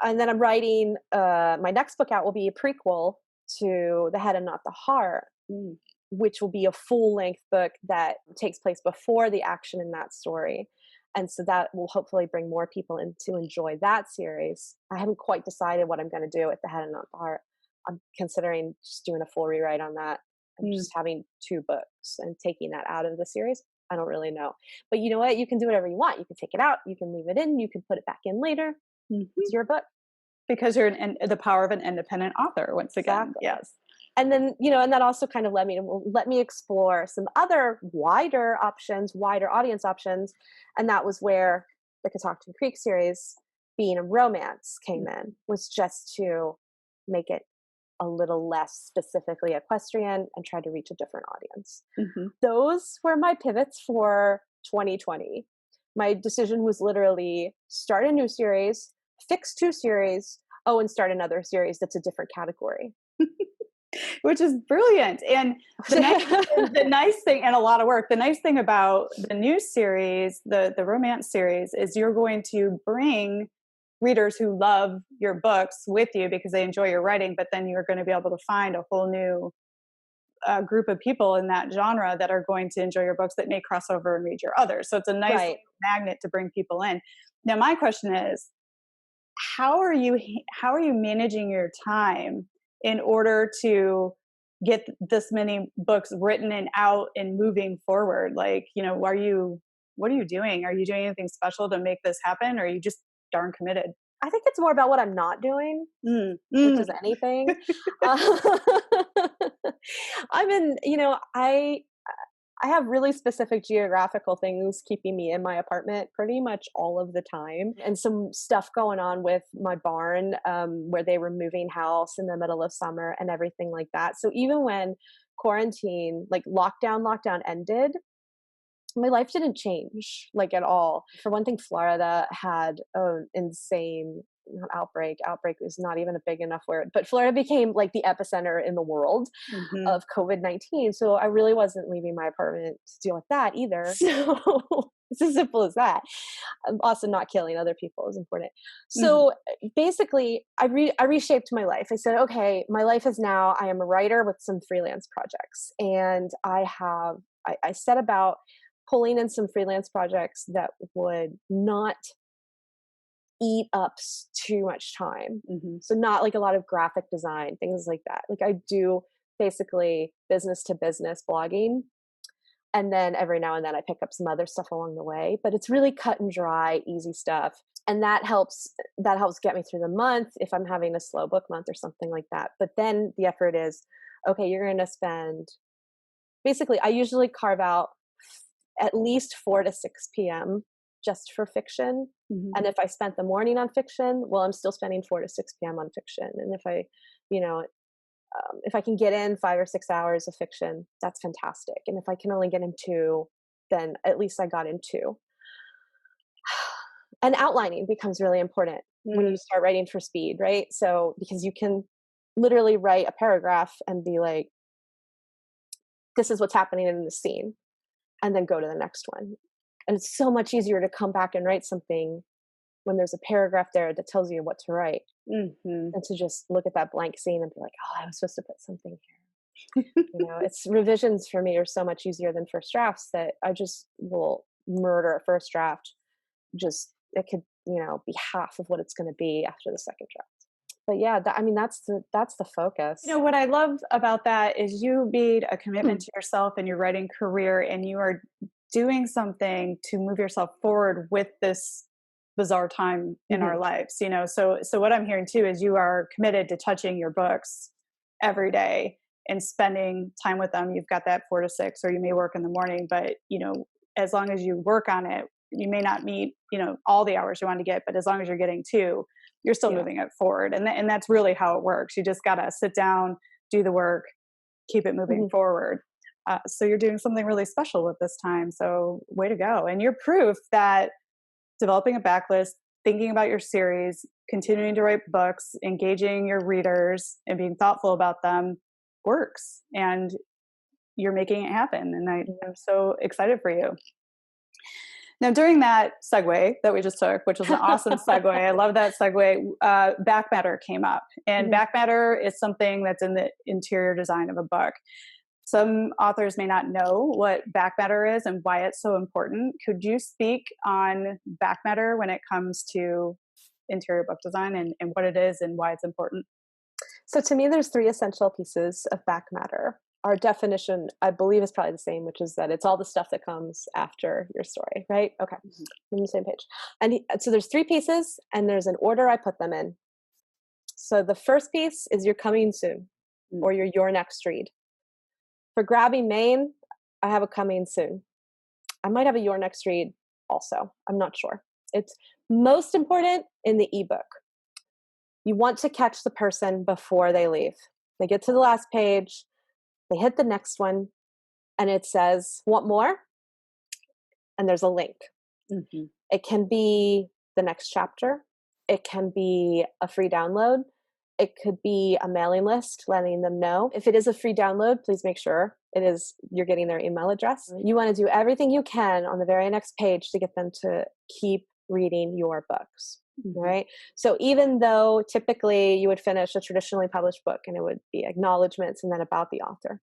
and then I'm writing my next book out will be a prequel to The Head and Not the Heart,
mm,
which will be a full length book that takes place before the action in that story. And so that will hopefully bring more people in to enjoy that series. I haven't quite decided what I'm going to do with The Head and Not the Heart. I'm considering just doing a full rewrite on that. and
Mm.
just having 2 books and taking that out of the series. I don't really know. But you know what? You can do whatever you want. You can take it out, you can leave it in, you can put it back in later.
Mhm.
It's your book.
Because you're the power of an independent author, once again.
Exactly.
Yes.
And then, and that also kind of led me to, well, let me explore some other wider options, wider audience options. And that was where the Catoctin Creek series, being a romance, came in, was just to make it a little less specifically equestrian and try to reach a different audience.
Mhm.
Those were my pivots for 2020. My decision was literally start a new series, fix 2 series, and start another series that's a different category.
Which is brilliant. And the nice thing, and a lot of work, the nice thing about the new series, the romance series, is you're going to bring readers who love your books with you because they enjoy your writing, but then you're going to be able to find a whole new group of people in that genre that are going to enjoy your books that may cross over and read your others. So it's a nice
Right.
magnet to bring people in. Now, my question is, how are you managing your time in order to get this many books written and out and moving forward? Like, what are you doing? Are you doing anything special to make this happen, or are you just darn committed?
I think it's more about what I'm not doing,
Mm,
which
mm.
is anything. Uh, I'm in, I have really specific geographical things keeping me in my apartment pretty much all of the time. And some stuff going on with my barn, where they were moving house in the middle of summer and everything like that. So even when quarantine, like lockdown ended, my life didn't change like at all. For one thing, Florida had an insane outbreak is not even a big enough word, but Florida became like the epicenter in the world
Mhm.
of COVID-19. So I really wasn't leaving my apartment to deal with that either. So it's as simple as that. Also, not killing other people is important.
Mhm.
So basically, I reshaped my life. I said, okay, my life is now, I am a writer with some freelance projects. And I set about pulling in some freelance projects that would not eat up too much time.
Mhm.
So not like a lot of graphic design, things like that. Like I do basically business to business blogging. And then every now and then I pick up some other stuff along the way, but it's really cut and dry, easy stuff. And that helps get me through the month if I'm having a slow book month or something like that. But then the effort is, okay, you're going to spend, basically I usually carve out at least 4 to 6 p.m. just for fiction.
Mhm.
And if I spent the morning on fiction, well, I'm still spending 4 to 6 p.m. on fiction. And if I can get in 5 or 6 hours of fiction, that's fantastic. And if I can only get in 2, then at least I got in 2. And outlining becomes really important when
Mm.
you start writing for speed, right? So because you can literally write a paragraph and be like, this is what's happening in the scene, and then go to the next one. And it's so much easier to come back and write something when there's a paragraph there that tells you what to write,
Mhm.
and to just look at that blank scene and be like, oh, I was supposed to put something here. It's revisions for me are so much easier than first drafts that I just will murder a first draft. Just it could, be half of what it's going to be after the second draft. But yeah, that's the focus.
What I love about that is you made a commitment to yourself and your writing career, and you are doing something to move yourself forward with this bizarre time in our
Mhm.
lives. So what I'm hearing too is you are committed to touching your books every day and spending time with them. You've got that 4 to 6, or you may work in the morning, but as long as you work on it, you may not meet all the hours you want to get, but as long as you're getting 2, you're still
Yeah.
moving it forward. And that's really how it works. You just got to sit down, do the work, keep it moving
Mhm.
forward. So you're doing something really special with this time. So way to go. And you're proof that developing a backlist, thinking about your series, continuing to write books, engaging your readers, and being thoughtful about them works. And you're making it happen. And I'm so excited for you. Now, during that segue that we just took, which was an awesome segue, I love that segue, back matter came up. And
Mhm.
back matter is something that's in the interior design of a book. Some authors may not know what back matter is and why it's so important. Could you speak on back matter when it comes to interior book design, and what it is and why it's important?
So to me, there's 3 essential pieces of back matter. our definition, I believe, is probably the same, which is that it's all the stuff that comes after your story, right? Okay, I'm on the same page. And so there's 3 pieces, and there's an order I put them in. So the first piece is your coming soon, or your next read. For grabbing main, I have a coming soon. I might have a your next read also. I'm not sure. It's most important in the ebook. You want to catch the person before they leave. They get to the last page, they hit the next one, and it says, want more? And there's a link.
Mm-hmm.
It can be the next chapter. It can be a free download. It could be a mailing list letting them know. If it is a free download, please make sure you're getting their email address. You want to do everything you can on the very next page to get them to keep reading your books. Right? So even though typically you would finish a traditionally published book and it would be acknowledgments and then about the author,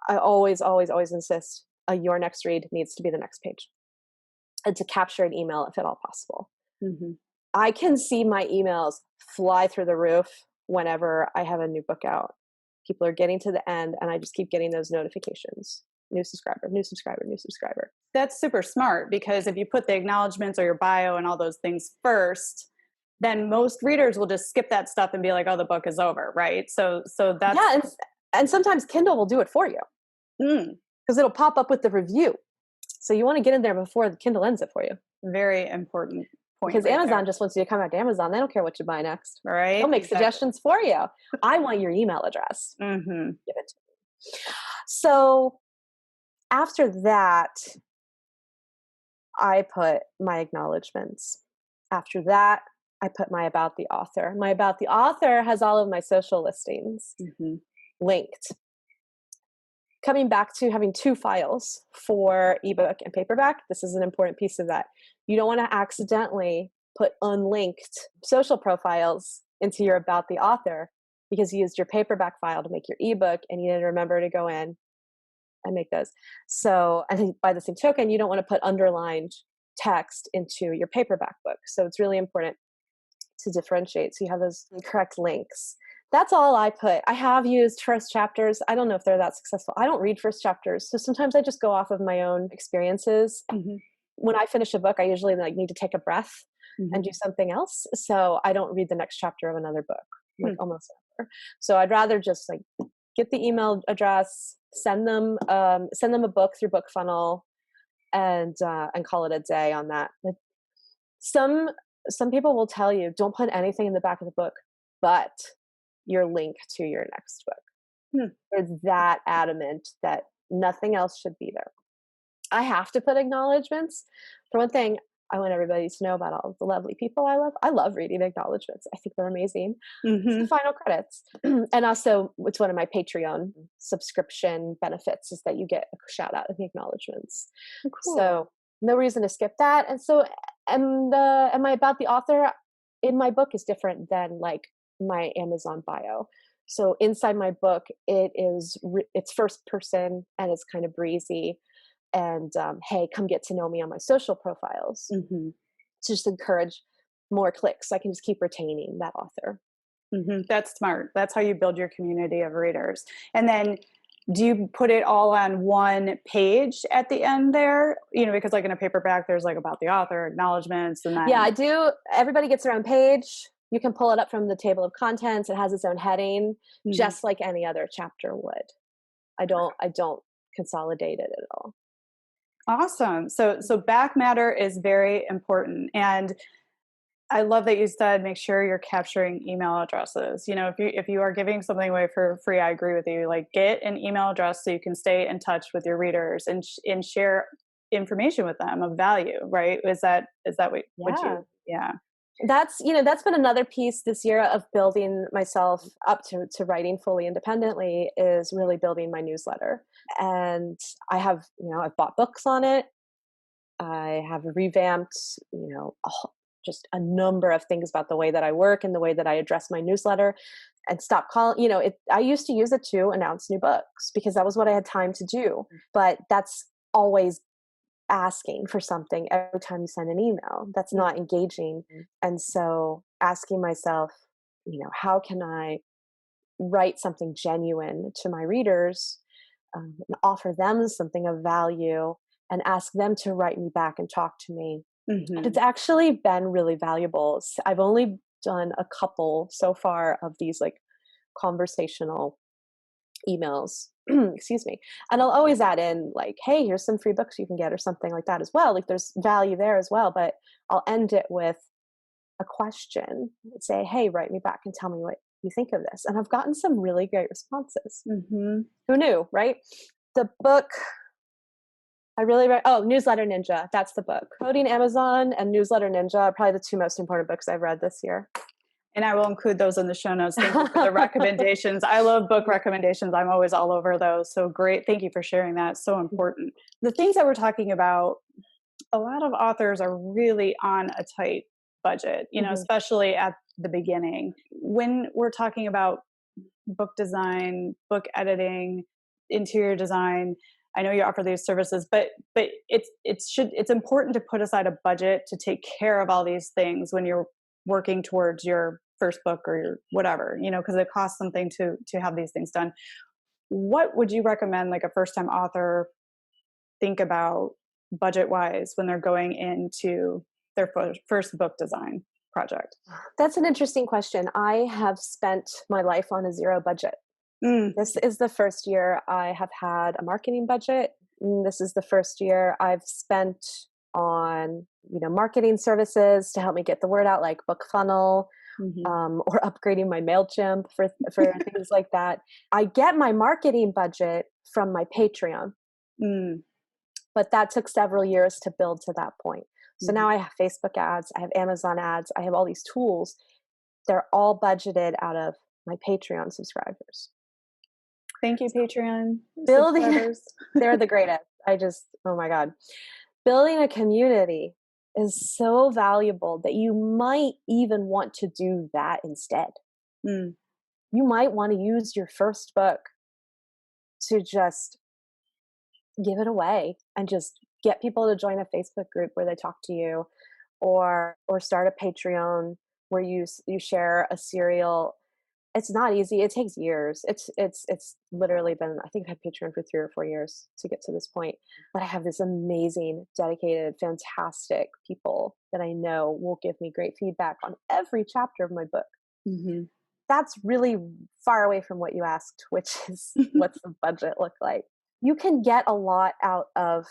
I always, always, always insist your next read needs to be the next page, and to capture an email if at all possible. I can see my emails fly through the roof whenever I have a new book out. People are getting to the end and I just keep getting those notifications. New subscriber, new subscriber, new subscriber.
That's super smart, because if you put the acknowledgments or your bio and all those things first, then most readers will just skip that stuff and be like, oh, the book is over, right? So that's...
Yeah, and sometimes Kindle will do it for you. Because it'll pop up with the review. So you want to get in there before the Kindle ends it for you.
Very important point.
Because Amazon just wants you to come out to Amazon. They don't care what you buy next.
Right.
They'll make suggestions for you. I want your email address. Give it to me. So after that, I put my acknowledgments. After that, I put my about the author. My about the author has all of my social listings linked. Coming back to having 2 files for ebook and paperback, this is an important piece of that. You don't want to accidentally put unlinked social profiles into your about the author because you used your paperback file to make your ebook and you didn't remember to go in and make those. So I think by the same token, you don't want to put underlined text into your paperback book. So it's really important to differentiate. So you have those correct links. That's all I put. I have used first chapters. I don't know if they're that successful. I don't read first chapters. So sometimes I just go off of my own experiences. When I finish a book, I usually need to take a breath and do something else. So I don't read the next chapter of another book, almost ever. So I'd rather just get the email address, send them a book through BookFunnel, and call it a day on that. Some people will tell you, don't put anything in the back of the book, but your link to your next book. They're that adamant that nothing else should be there. I have to put acknowledgments. For one thing, I want everybody to know about all the lovely people I love. I love reading acknowledgments. I think they're amazing. It's the final credits. And also, it's one of my Patreon subscription benefits is that you get a shout out in the acknowledgments. Cool. So no reason to skip that. And so, and my about the author in my book is different than my Amazon bio. So inside my book, it's first person and it's kind of breezy. And hey, come get to know me on my social profiles to just encourage more clicks. So I can just keep retaining that author.
That's smart. That's how you build your community of readers. And then do you put it all on one page at the end there? Because in a paperback, there's about the author, acknowledgments, and then...
Yeah, I do. Everybody gets their own page. You can pull it up from the table of contents. It has its own heading, just like any other chapter would. I don't consolidate it at all.
Awesome. So back matter is very important. And I love that you said, make sure you're capturing email addresses. If you are giving something away for free, I agree with you. Get an email address so you can stay in touch with your readers and share information with them of value, right? Is that what you... Yeah.
That's been another piece this year of building myself up to writing fully independently, is really building my newsletter. And I have, I've bought books on it. I have revamped, just a number of things about the way that I work and the way that I address my newsletter, and stop calling, I used to use it to announce new books because that was what I had time to do. But that's always asking for something every time you send an email. That's not engaging. And so asking myself, how can I write something genuine to my readers, and offer them something of value and ask them to write me back and talk to me. And it's
Mm-hmm.
actually been really valuable. I've only done a couple so far of these like conversational emails. Excuse me. And I'll always add in like, hey, here's some free books you can get or something like that as well. Like there's value there as well. But I'll end it with a question, say, hey, write me back and tell me what you think of this. And I've gotten some really great responses.
Mm-hmm.
Who knew, right? The book I really read, Newsletter Ninja. That's the book. Decoding Amazon and Newsletter Ninja are probably the two most important books I've read this year.
And I will include those in the show notes. Thank you for the recommendations. I love book recommendations. I'm always all over those. So great. Thank you for sharing that. So important. The things that we're talking about, a lot of authors are really on a tight budget, especially at the beginning. When we're talking about book design, book editing, interior design, I know you offer these services, but it's important to put aside a budget to take care of all these things when you're working towards your first book or your whatever, because it costs something to have these things done. What would you recommend like a first time author think about budget wise when they're going into their first book design project?
That's an interesting question. I have spent my life on a zero budget. This is the first year I have had a marketing budget. This is the first year I've spent on, marketing services to help me get the word out, like BookFunnel, or upgrading my MailChimp for things like that. I get my marketing budget from my Patreon, but that took several years to build to that point. So now I have Facebook ads, I have Amazon ads, I have all these tools. They're all budgeted out of my Patreon subscribers.
Thank you, Patreon
subscribers. They're the greatest. Oh my God. Building a community is so valuable that you might even want to do that instead. You might want to use your first book to just give it away and just get people to join a Facebook group where they talk to you, or start a Patreon where you share a serial. It's not easy. It takes years. It's literally been, I think I've had Patreon for 3 or 4 years to get to this point. But I have this amazing, dedicated, fantastic people that I know will give me great feedback on every chapter of my book. That's really far away from what you asked, which is what's the budget look like? You can get a lot out of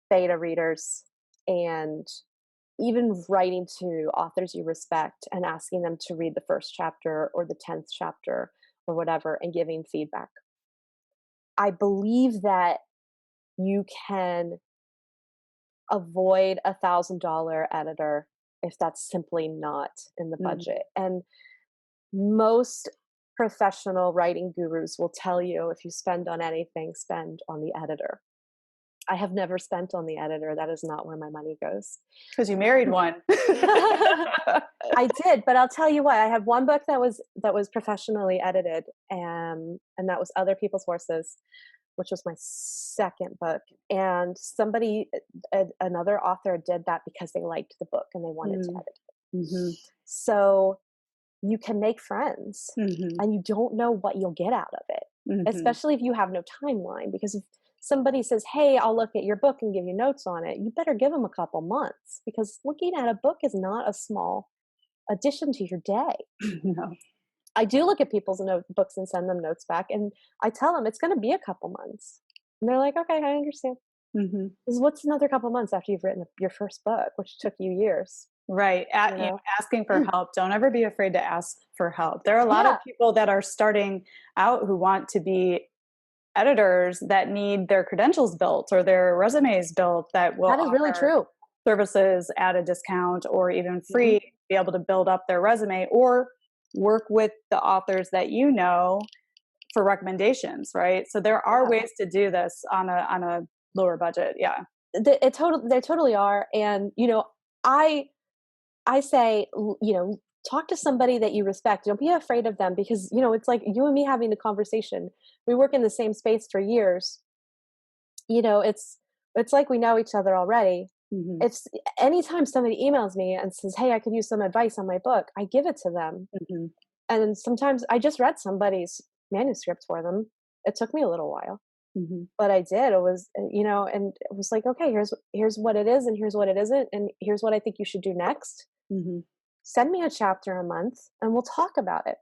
beta readers and even writing to authors you respect and asking them to read the first chapter or the 10th chapter or whatever and giving feedback. I believe that you can avoid $1,000 editor if that's simply not in the budget. And most professional writing gurus will tell you if you spend on anything, spend on the editor. I have never spent on the editor. That is not where my money goes.
Because you married one.
I did, but I'll tell you what. I have one book that was professionally edited, and that was Other People's Horses, which was my second book. And another author did that because they liked the book and they wanted to edit it. So you can make friends, and you don't know what you'll get out of it, especially if you have no timeline. Because if somebody says, hey, I'll look at your book and give you notes on it, you better give them a couple months, because looking at a book is not a small addition to your day.
No.
I do look at people's books and send them notes back, and I tell them it's going to be a couple months. And they're like, okay, I understand. Because what's another couple months after you've written your first book, which took you years?
Right. Asking for help. Don't ever be afraid to ask for help. There are a lot of people that are starting out who want to be editors that need their credentials built or their resumes built that will
that is really true.
Services at a discount or even free to be able to build up their resume, or work with the authors that for recommendations, right? So there are ways to do this on a lower budget. Yeah.
They totally are. And, I say, talk to somebody that you respect. Don't be afraid of them, because, it's like you and me having a conversation. We work in the same space for years. It's like we know each other already. If anytime somebody emails me and says, hey, I could use some advice on my book, I give it to them. And sometimes I just read somebody's manuscript for them. It took me a little while,
Mm-hmm.
but I did. It was, and it was like, okay, here's what it is, and here's what it isn't, and here's what I think you should do next.
Mm-hmm.
Send me a chapter a month, and we'll talk about it.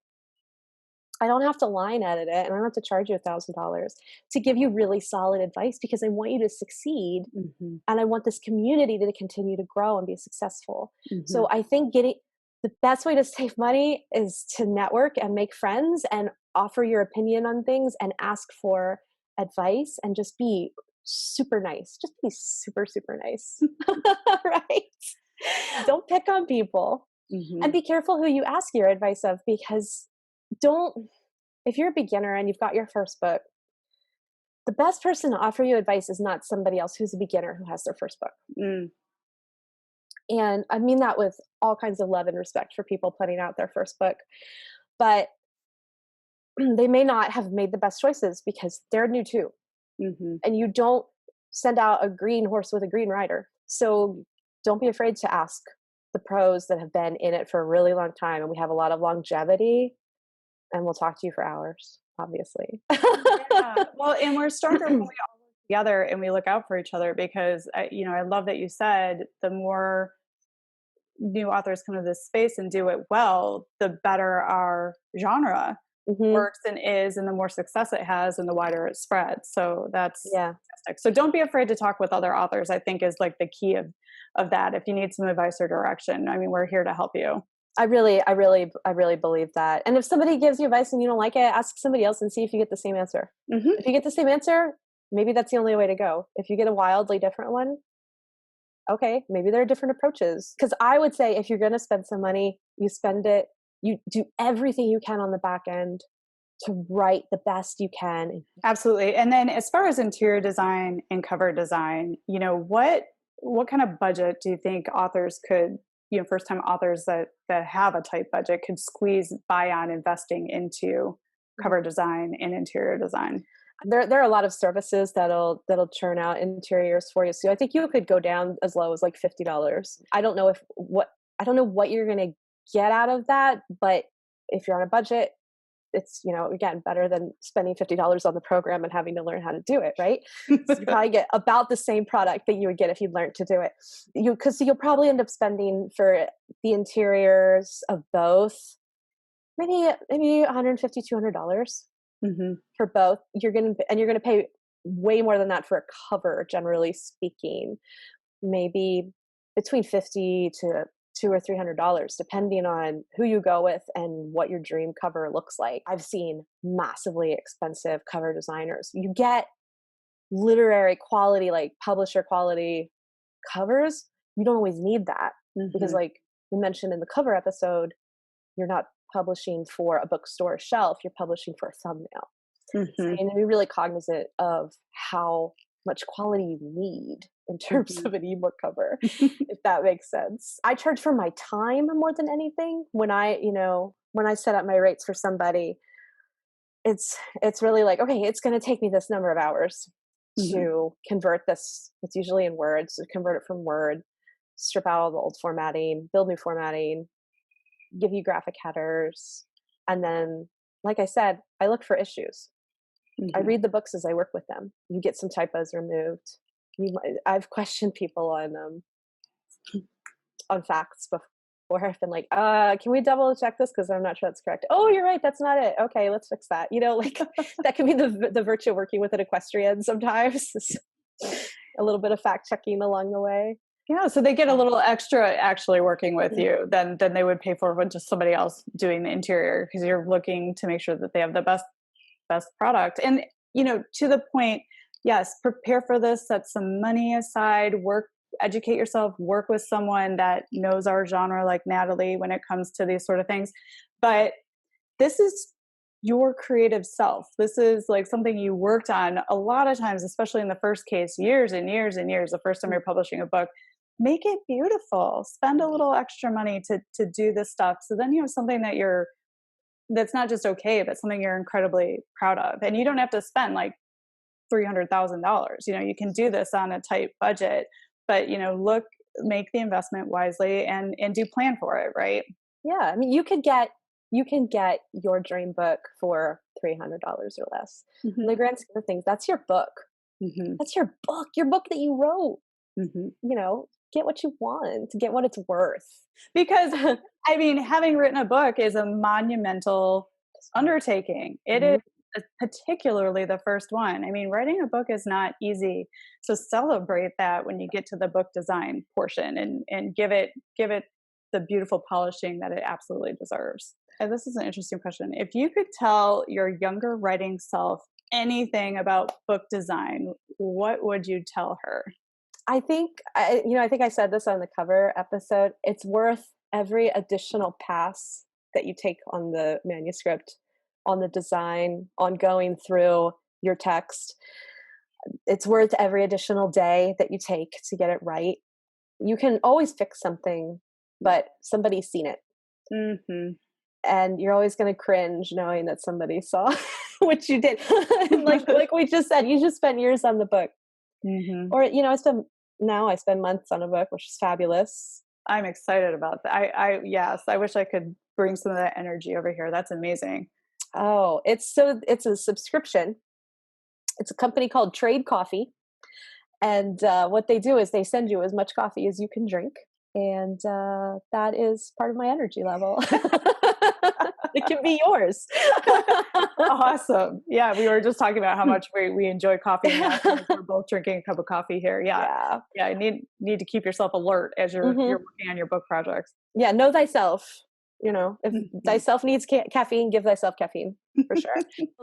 I don't have to line edit it, and I don't have to charge you $1,000 to give you really solid advice, because I want you to succeed,
Mm-hmm.
and I want this community to continue to grow and be successful.
Mm-hmm.
So I think the best way to save money is to network and make friends and offer your opinion on things and ask for advice and just be super nice. Just be super, super nice. Right? Don't pick on people.
Mm-hmm.
And be careful who you ask your advice of, because if you're a beginner and you've got your first book, the best person to offer you advice is not somebody else who's a beginner who has their first book.
Mm.
And I mean that with all kinds of love and respect for people putting out their first book. But they may not have made the best choices because they're new too.
Mm-hmm.
And you don't send out a green horse with a green rider. So don't be afraid to ask the pros that have been in it for a really long time. And we have a lot of longevity, and we'll talk to you for hours, obviously.
Yeah. Well, and we're stronger when we all work together and we look out for each other, because I love that you said the more new authors come to this space and do it well, the better our genre works and is, and the more success it has and the wider it spreads. So that's fantastic. So don't be afraid to talk with other authors, I think, is like the key of that. If you need some advice or direction, I mean, we're here to help you.
I really believe that. And if somebody gives you advice and you don't like it, ask somebody else and see if you get the same answer.
Mm-hmm.
If you get the same answer, maybe that's the only way to go. If you get a wildly different one, okay, maybe there are different approaches. Because I would say if you're going to spend some money, you spend it, you do everything you can on the back end to write the best you can.
Absolutely. And then as far as interior design and cover design, what kind of budget do you think authors could, first time authors that have a tight budget could squeeze by on investing into cover design and interior design?
There are a lot of services that'll churn out interiors for you. So I think you could go down as low as like $50. I don't know what you're going to get out of that, but if you're on a budget, it's, again, better than spending $50 on the program and having to learn how to do it, right? So you probably get about the same product that you would get if you'd learned to do it. Because you'll probably end up spending for the interiors of both, maybe $150, $200 for both. You're gonna pay way more than that for a cover, generally speaking. Maybe between $50 to $200 or $300, depending on who you go with and what your dream cover looks like. I've seen massively expensive cover designers. You get literary quality, like publisher quality covers. You don't always need that because, like we mentioned in the cover episode, you're not publishing for a bookstore shelf. You're publishing for a thumbnail. So you need to be really cognizant of how much quality you need in terms of an ebook cover, if that makes sense. I charge for my time more than anything. When I set up my rates for somebody, it's really like, okay, it's going to take me this number of hours to convert this. It's usually in Word, so convert it from Word, strip out all the old formatting, build new formatting, give you graphic headers. And then, like I said, I look for issues. I read the books as I work with them. You get some typos removed. I've questioned people on facts before. I've been like, can we double check this? Because I'm not sure that's correct. Oh, you're right. That's not it. Okay, let's fix that. Like that can be the virtue of working with an equestrian sometimes. A little bit of fact checking along the way.
Yeah, so they get a little extra actually working with you than they would pay for with just somebody else doing the interior, because you're looking to make sure that they have the best product. And to the point, yes, prepare for this, set some money aside, educate yourself, work with someone that knows our genre like Natalie when it comes to these sort of things. But this is your creative self. This is like something you worked on a lot of times, especially in the first case, years and years and years, the first time you're publishing a book. Make it beautiful. Spend a little extra money to do this stuff. So then you have something that's not just okay, but something you're incredibly proud of. And you don't have to spend like $300,000. You can do this on a tight budget, but make the investment wisely and do plan for it, right?
Yeah. I mean, you could get you can get your dream book for $300 or less. In the
Mhm.
grand scheme of things, that's your book.
Mhm.
That's your book that you wrote.
Mhm.
Get what you want, get what it's worth.
Because, I mean, having written a book is a monumental undertaking. It is,
Mhm.
particularly the first one. I mean, writing a book is not easy. So celebrate that when you get to the book design portion, and give it the beautiful polishing that it absolutely deserves. And this is an interesting question. If you could tell your younger writing self anything about book design, what would you tell her?
I think I said this on the cover episode. It's worth every additional pass that you take on the manuscript, on the design, on going through your text. It's worth every additional day that you take to get it right. You can always fix something, but somebody's seen it.
Mhm.
And you're always going to cringe knowing that somebody saw what you did. like we just said, you just spent years on the book.
Mhm.
Or, I spend months on a book, which is fabulous.
I'm excited about that. Yes, I wish I could bring some of that energy over here. That's amazing.
Oh, it's a subscription. It's a company called Trade Coffee. And what they do is they send you as much coffee as you can drink. And that is part of my energy level. It can be yours.
Awesome. Yeah, we were just talking about how much we enjoy coffee in the afternoon. We're both drinking a cup of coffee here. Yeah.
Yeah.
Yeah, you need to keep yourself alert as you're
Hmm.
working on your book projects.
Yeah, know thyself. If
Mhm.
thyself needs caffeine, give thyself caffeine for sure.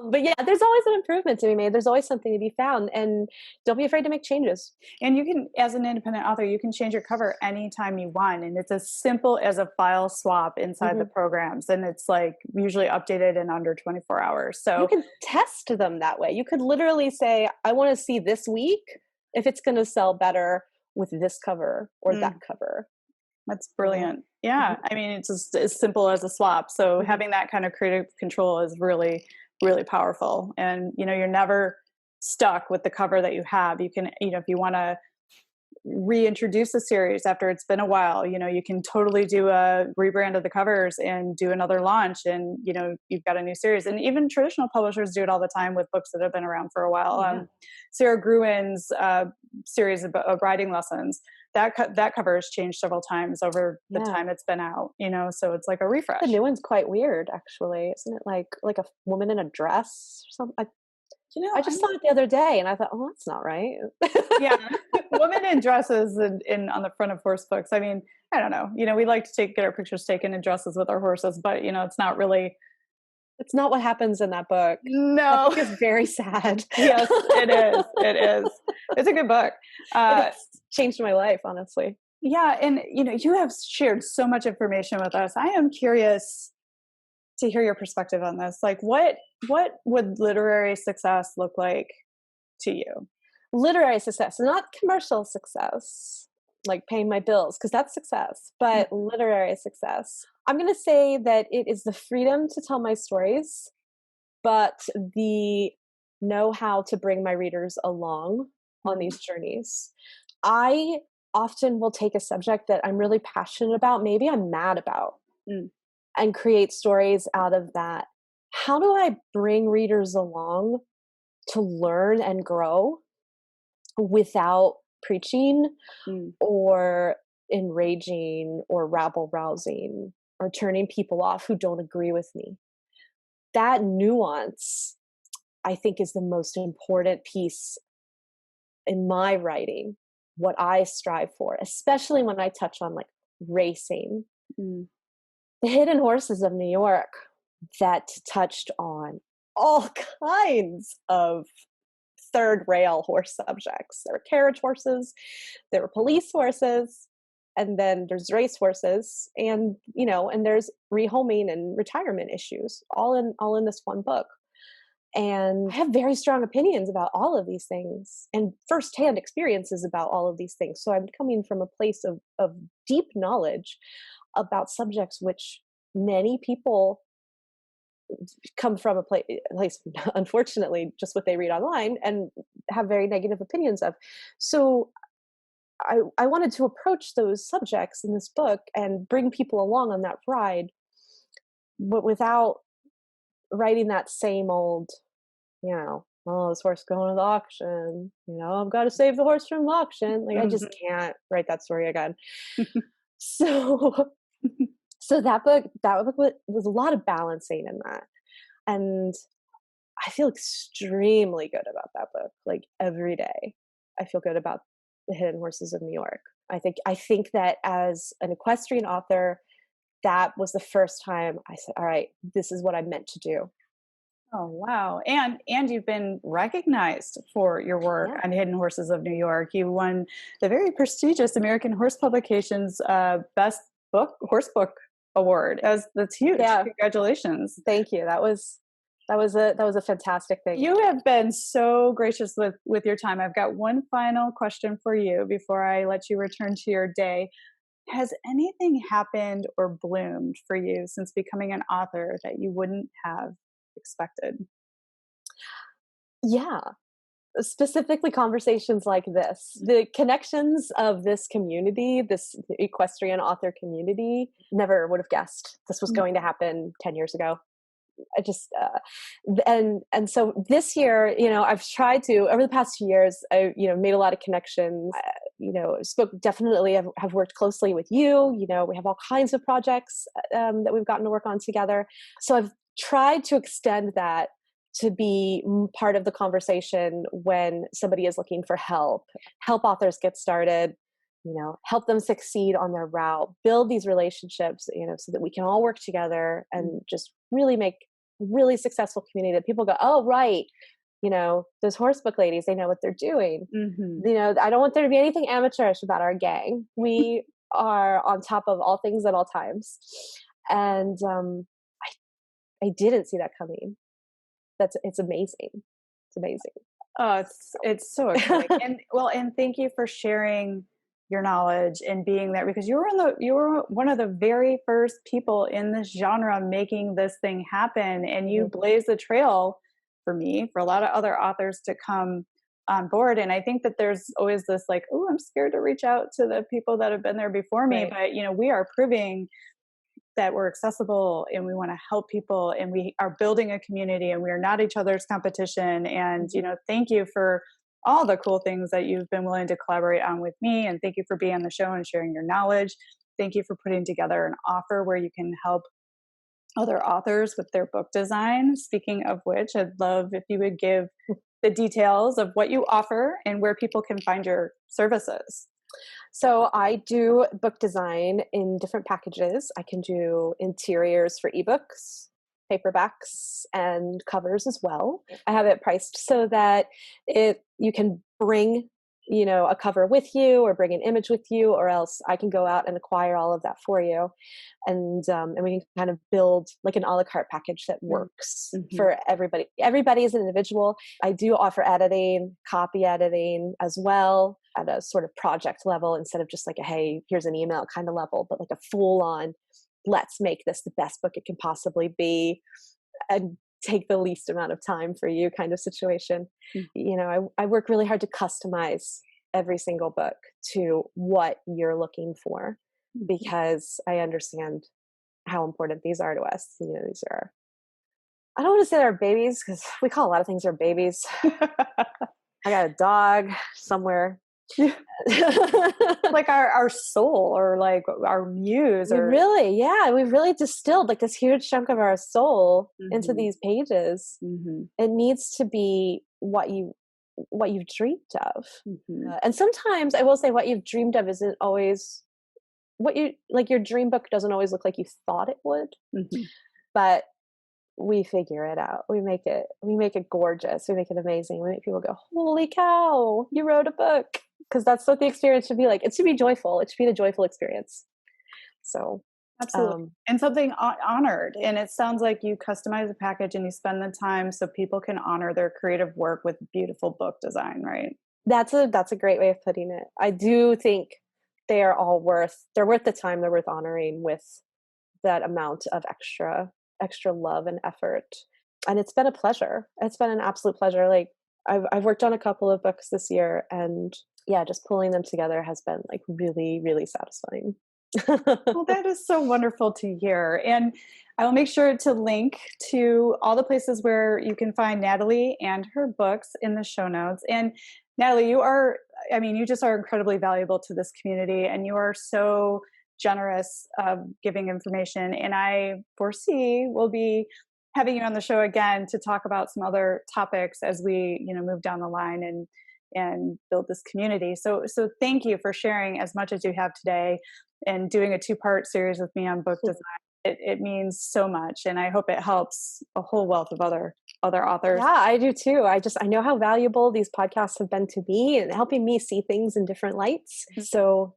But yeah, there's always an improvement to be made. There's always something to be found, and don't be afraid to make changes.
And you can, as an independent author, you can change your cover anytime you want. And it's as simple as a file swap inside the
Hmm.
programs. And it's like usually updated in under 24 hours.
You
So
can test them that way. You could literally say, I want to see this week if it's going to sell better with this cover or that
mm,
cover.
that's
You know?
brilliant. Yeah. I mean, it's just as simple as a swap. So
Hmm.
having that kind of creative control is really, really powerful. And, you're never stuck with the cover that you have. You can, if you want to reintroduce the series after it's been a while, you can totally do a rebrand of the covers and do another launch, and you've got a new series. And even traditional publishers do it all the time with books that have been around for a while.
Oh, yeah.
Sarah Gruen's series of writing lessons, that cover has changed several times over the
Yeah.
time it's been out, so it's like a
The
refresh.
new one's quite weird, actually. Isn't it like a woman in a dress or something? I just
I'm
saw it the other day and I thought, oh, that's not right.
Yeah, women in dresses in on the front of horse books. I mean, I don't know. We like to get our pictures taken in dresses with our horses, but it's not really.
It's not what happens in that book. That
No.
book is very sad.
Yes, it is. It is. It's a good book.
It
Uh,
has changed my life, honestly.
yeah, and you have shared so much information with us. I am curious to hear your perspective on this. Like, what would literary success look like to you?
Literary success, not commercial success, like paying my bills, because that's success, but literary success. I'm going to say that it is the freedom to tell my stories, but the know how to bring my readers along on
Mm,
these journeys. I often will take a subject that I'm really passionate about, maybe I'm mad about,
mm,
and create stories out of that. How do I bring readers along to learn and grow without preaching
mm,
or enraging or rabble rousing or turning people off who don't agree with me? That nuance, I think, is the most important piece in my writing, what I strive for, especially when I touch on like racing.
mm,
The Hidden Horses of New York that touched on all kinds of third rail horse subjects. There were carriage horses, there were police horses, and then there's race horses, and and there's rehoming and retirement issues, all in this one book. And I have very strong opinions about all of these things and firsthand experiences about all of these things. So I'm coming from a place of deep knowledge about subjects which many people come from a place, unfortunately, just what they read online and have very negative opinions of. So I wanted to approach those subjects in this book and bring people along on that ride without writing that same old, oh, this horse going to the auction, I've got to save the horse from the auction. Like, I just can't write that story again. So, so that book was a lot of balancing in that. And I feel extremely good about that book. Like, every day, I feel good about the Hidden Horses of New York. I think that as an equestrian author, that was the first time I said, all right, this is what I'm meant to do.
Oh, wow. And you've been recognized for your work
Yeah.
on Hidden Horses of New York. You won the very prestigious American Horse Publications Best Horse Book Award. That's huge.
Yeah.
Congratulations.
Thank you. That was a fantastic thing.
You have been so gracious with your time. I've got one final question for you before I let you return to your day. Has anything happened or bloomed for you since becoming an author that you wouldn't have expected?
Yeah. Specifically conversations like this, the connections of this community, this equestrian author community, never would have guessed this was going to happen 10 years ago. I just and so this year, I've tried to, over the past few years, I made a lot of connections. Definitely have worked closely with you. We have all kinds of projects that we've gotten to work on together. So I've tried to extend that to be part of the conversation when somebody is looking for help authors get started, help them succeed on their route, build these relationships, so that we can all work together and just really make a really successful community that people go, oh, right. Those horse book ladies, they know what they're doing. I don't want there to be anything amateurish about our gang. We are on top of all things at all times. And I didn't see that coming. It's amazing. It's amazing.
Oh, it's so exciting. And thank you for sharing your knowledge and being there, because you were one of the very first people in this genre making this thing happen, and you blazed the trail for me, for a lot of other authors to come on board. And I think that there's always this like, oh, I'm scared to reach out to the people that have been there before me.
Right.
But we are proving that we're accessible and we want to help people, and we are building a community, and we are not each other's competition. And thank you for all the cool things that you've been willing to collaborate on with me, and thank you for being on the show and sharing your knowledge. Thank you for putting together an offer where you can help other authors with their book design. Speaking of which, I'd love if you would give the details of what you offer and where people can find your services.
So I do book design in different packages. I can do interiors for ebooks, paperbacks, and covers as well. I have it priced so that you can bring a cover with you, or bring an image with you, or else I can go out and acquire all of that for you. And we can kind of build like an a la carte package that works for everybody. Everybody is an individual. I do offer editing, copy editing as well, at a sort of project level, instead of just like a, hey, here's an email kind of level, but like a full on, let's make this the best book it can possibly be and take the least amount of time for you kind of situation. I work really hard to customize every single book to what you're looking for, because I understand how important these are to us. These are, I don't want to say they're babies, because we call a lot of things our babies. I got a dog somewhere.
Like our soul, or like our muse,
we've really distilled like this huge chunk of our soul into these pages. It needs to be what you've dreamed of. And sometimes I will say what you've dreamed of isn't always what you like. Your dream book doesn't always look like you thought it would, but we figure it out. We make it gorgeous. We make it amazing. We make people go, holy cow, you wrote a book. Because that's what the experience should be like. It should be joyful. It should be a joyful experience. So
absolutely. And something honored. And it sounds like you customize the package and you spend the time so people can honor their creative work with beautiful book design, right?
That's a great way of putting it. I do think they're worth the time. They're worth honoring with that amount of extra love and effort. And it's been a pleasure. It's been an absolute pleasure. Like I've worked on a couple of books this year, and yeah, just pulling them together has been like really, really satisfying.
Well, that is so wonderful to hear. And I will make sure to link to all the places where you can find Natalie and her books in the show notes. And Natalie, you just are incredibly valuable to this community, and you are so generous of giving information. And I foresee we'll be having you on the show again to talk about some other topics as we, move down the line and build this community. So thank you for sharing as much as you have today and doing a 2-part series with me on book design. It means so much, and I hope it helps a whole wealth of other authors.
Yeah, I do too. I know how valuable these podcasts have been to me and helping me see things in different lights. So,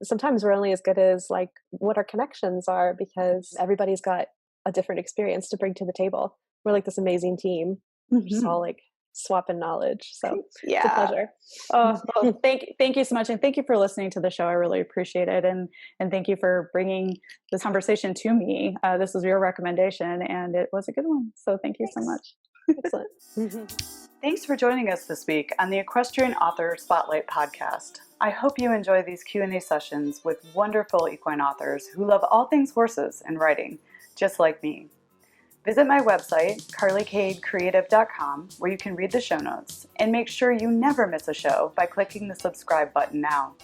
sometimes we're only as good as like what our connections are, because everybody's got a different experience to bring to the table. We're like this amazing team. We're just all like swapping knowledge. So
yeah,
it's a pleasure.
Well, thank you so much, and thank you for listening to the show. I really appreciate it, and thank you for bringing this conversation to me. This was your recommendation, and it was a good one. So thank you so much.
Excellent.
Thanks for joining us this week on the Equestrian Author Spotlight podcast. I hope you enjoy these Q&A sessions with wonderful equine authors who love all things horses and riding, just like me. Visit my website, carlycadecreative.com, where you can read the show notes, and make sure you never miss a show by clicking the subscribe button now.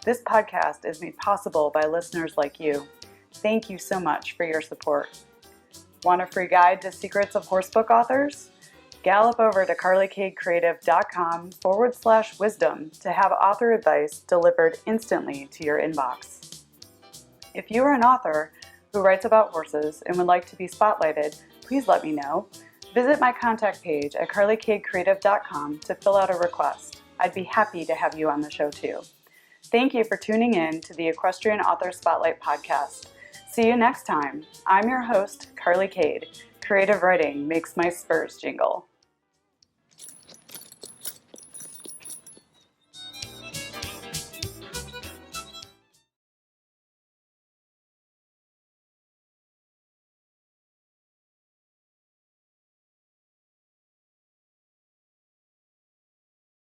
This podcast is made possible by listeners like you. Thank you so much for your support. Want a free guide to secrets of horsebook authors? Gallop over to carlycadecreative.com/wisdom to have author advice delivered instantly to your inbox. If you are an author who writes about horses and would like to be spotlighted, please let me know. Visit my contact page at carlycadecreative.com to fill out a request. I'd be happy to have you on the show too. Thank you for tuning in to the Equestrian Author Spotlight podcast. See you next time. I'm your host, Carly Cade. Creative writing makes my spurs jingle.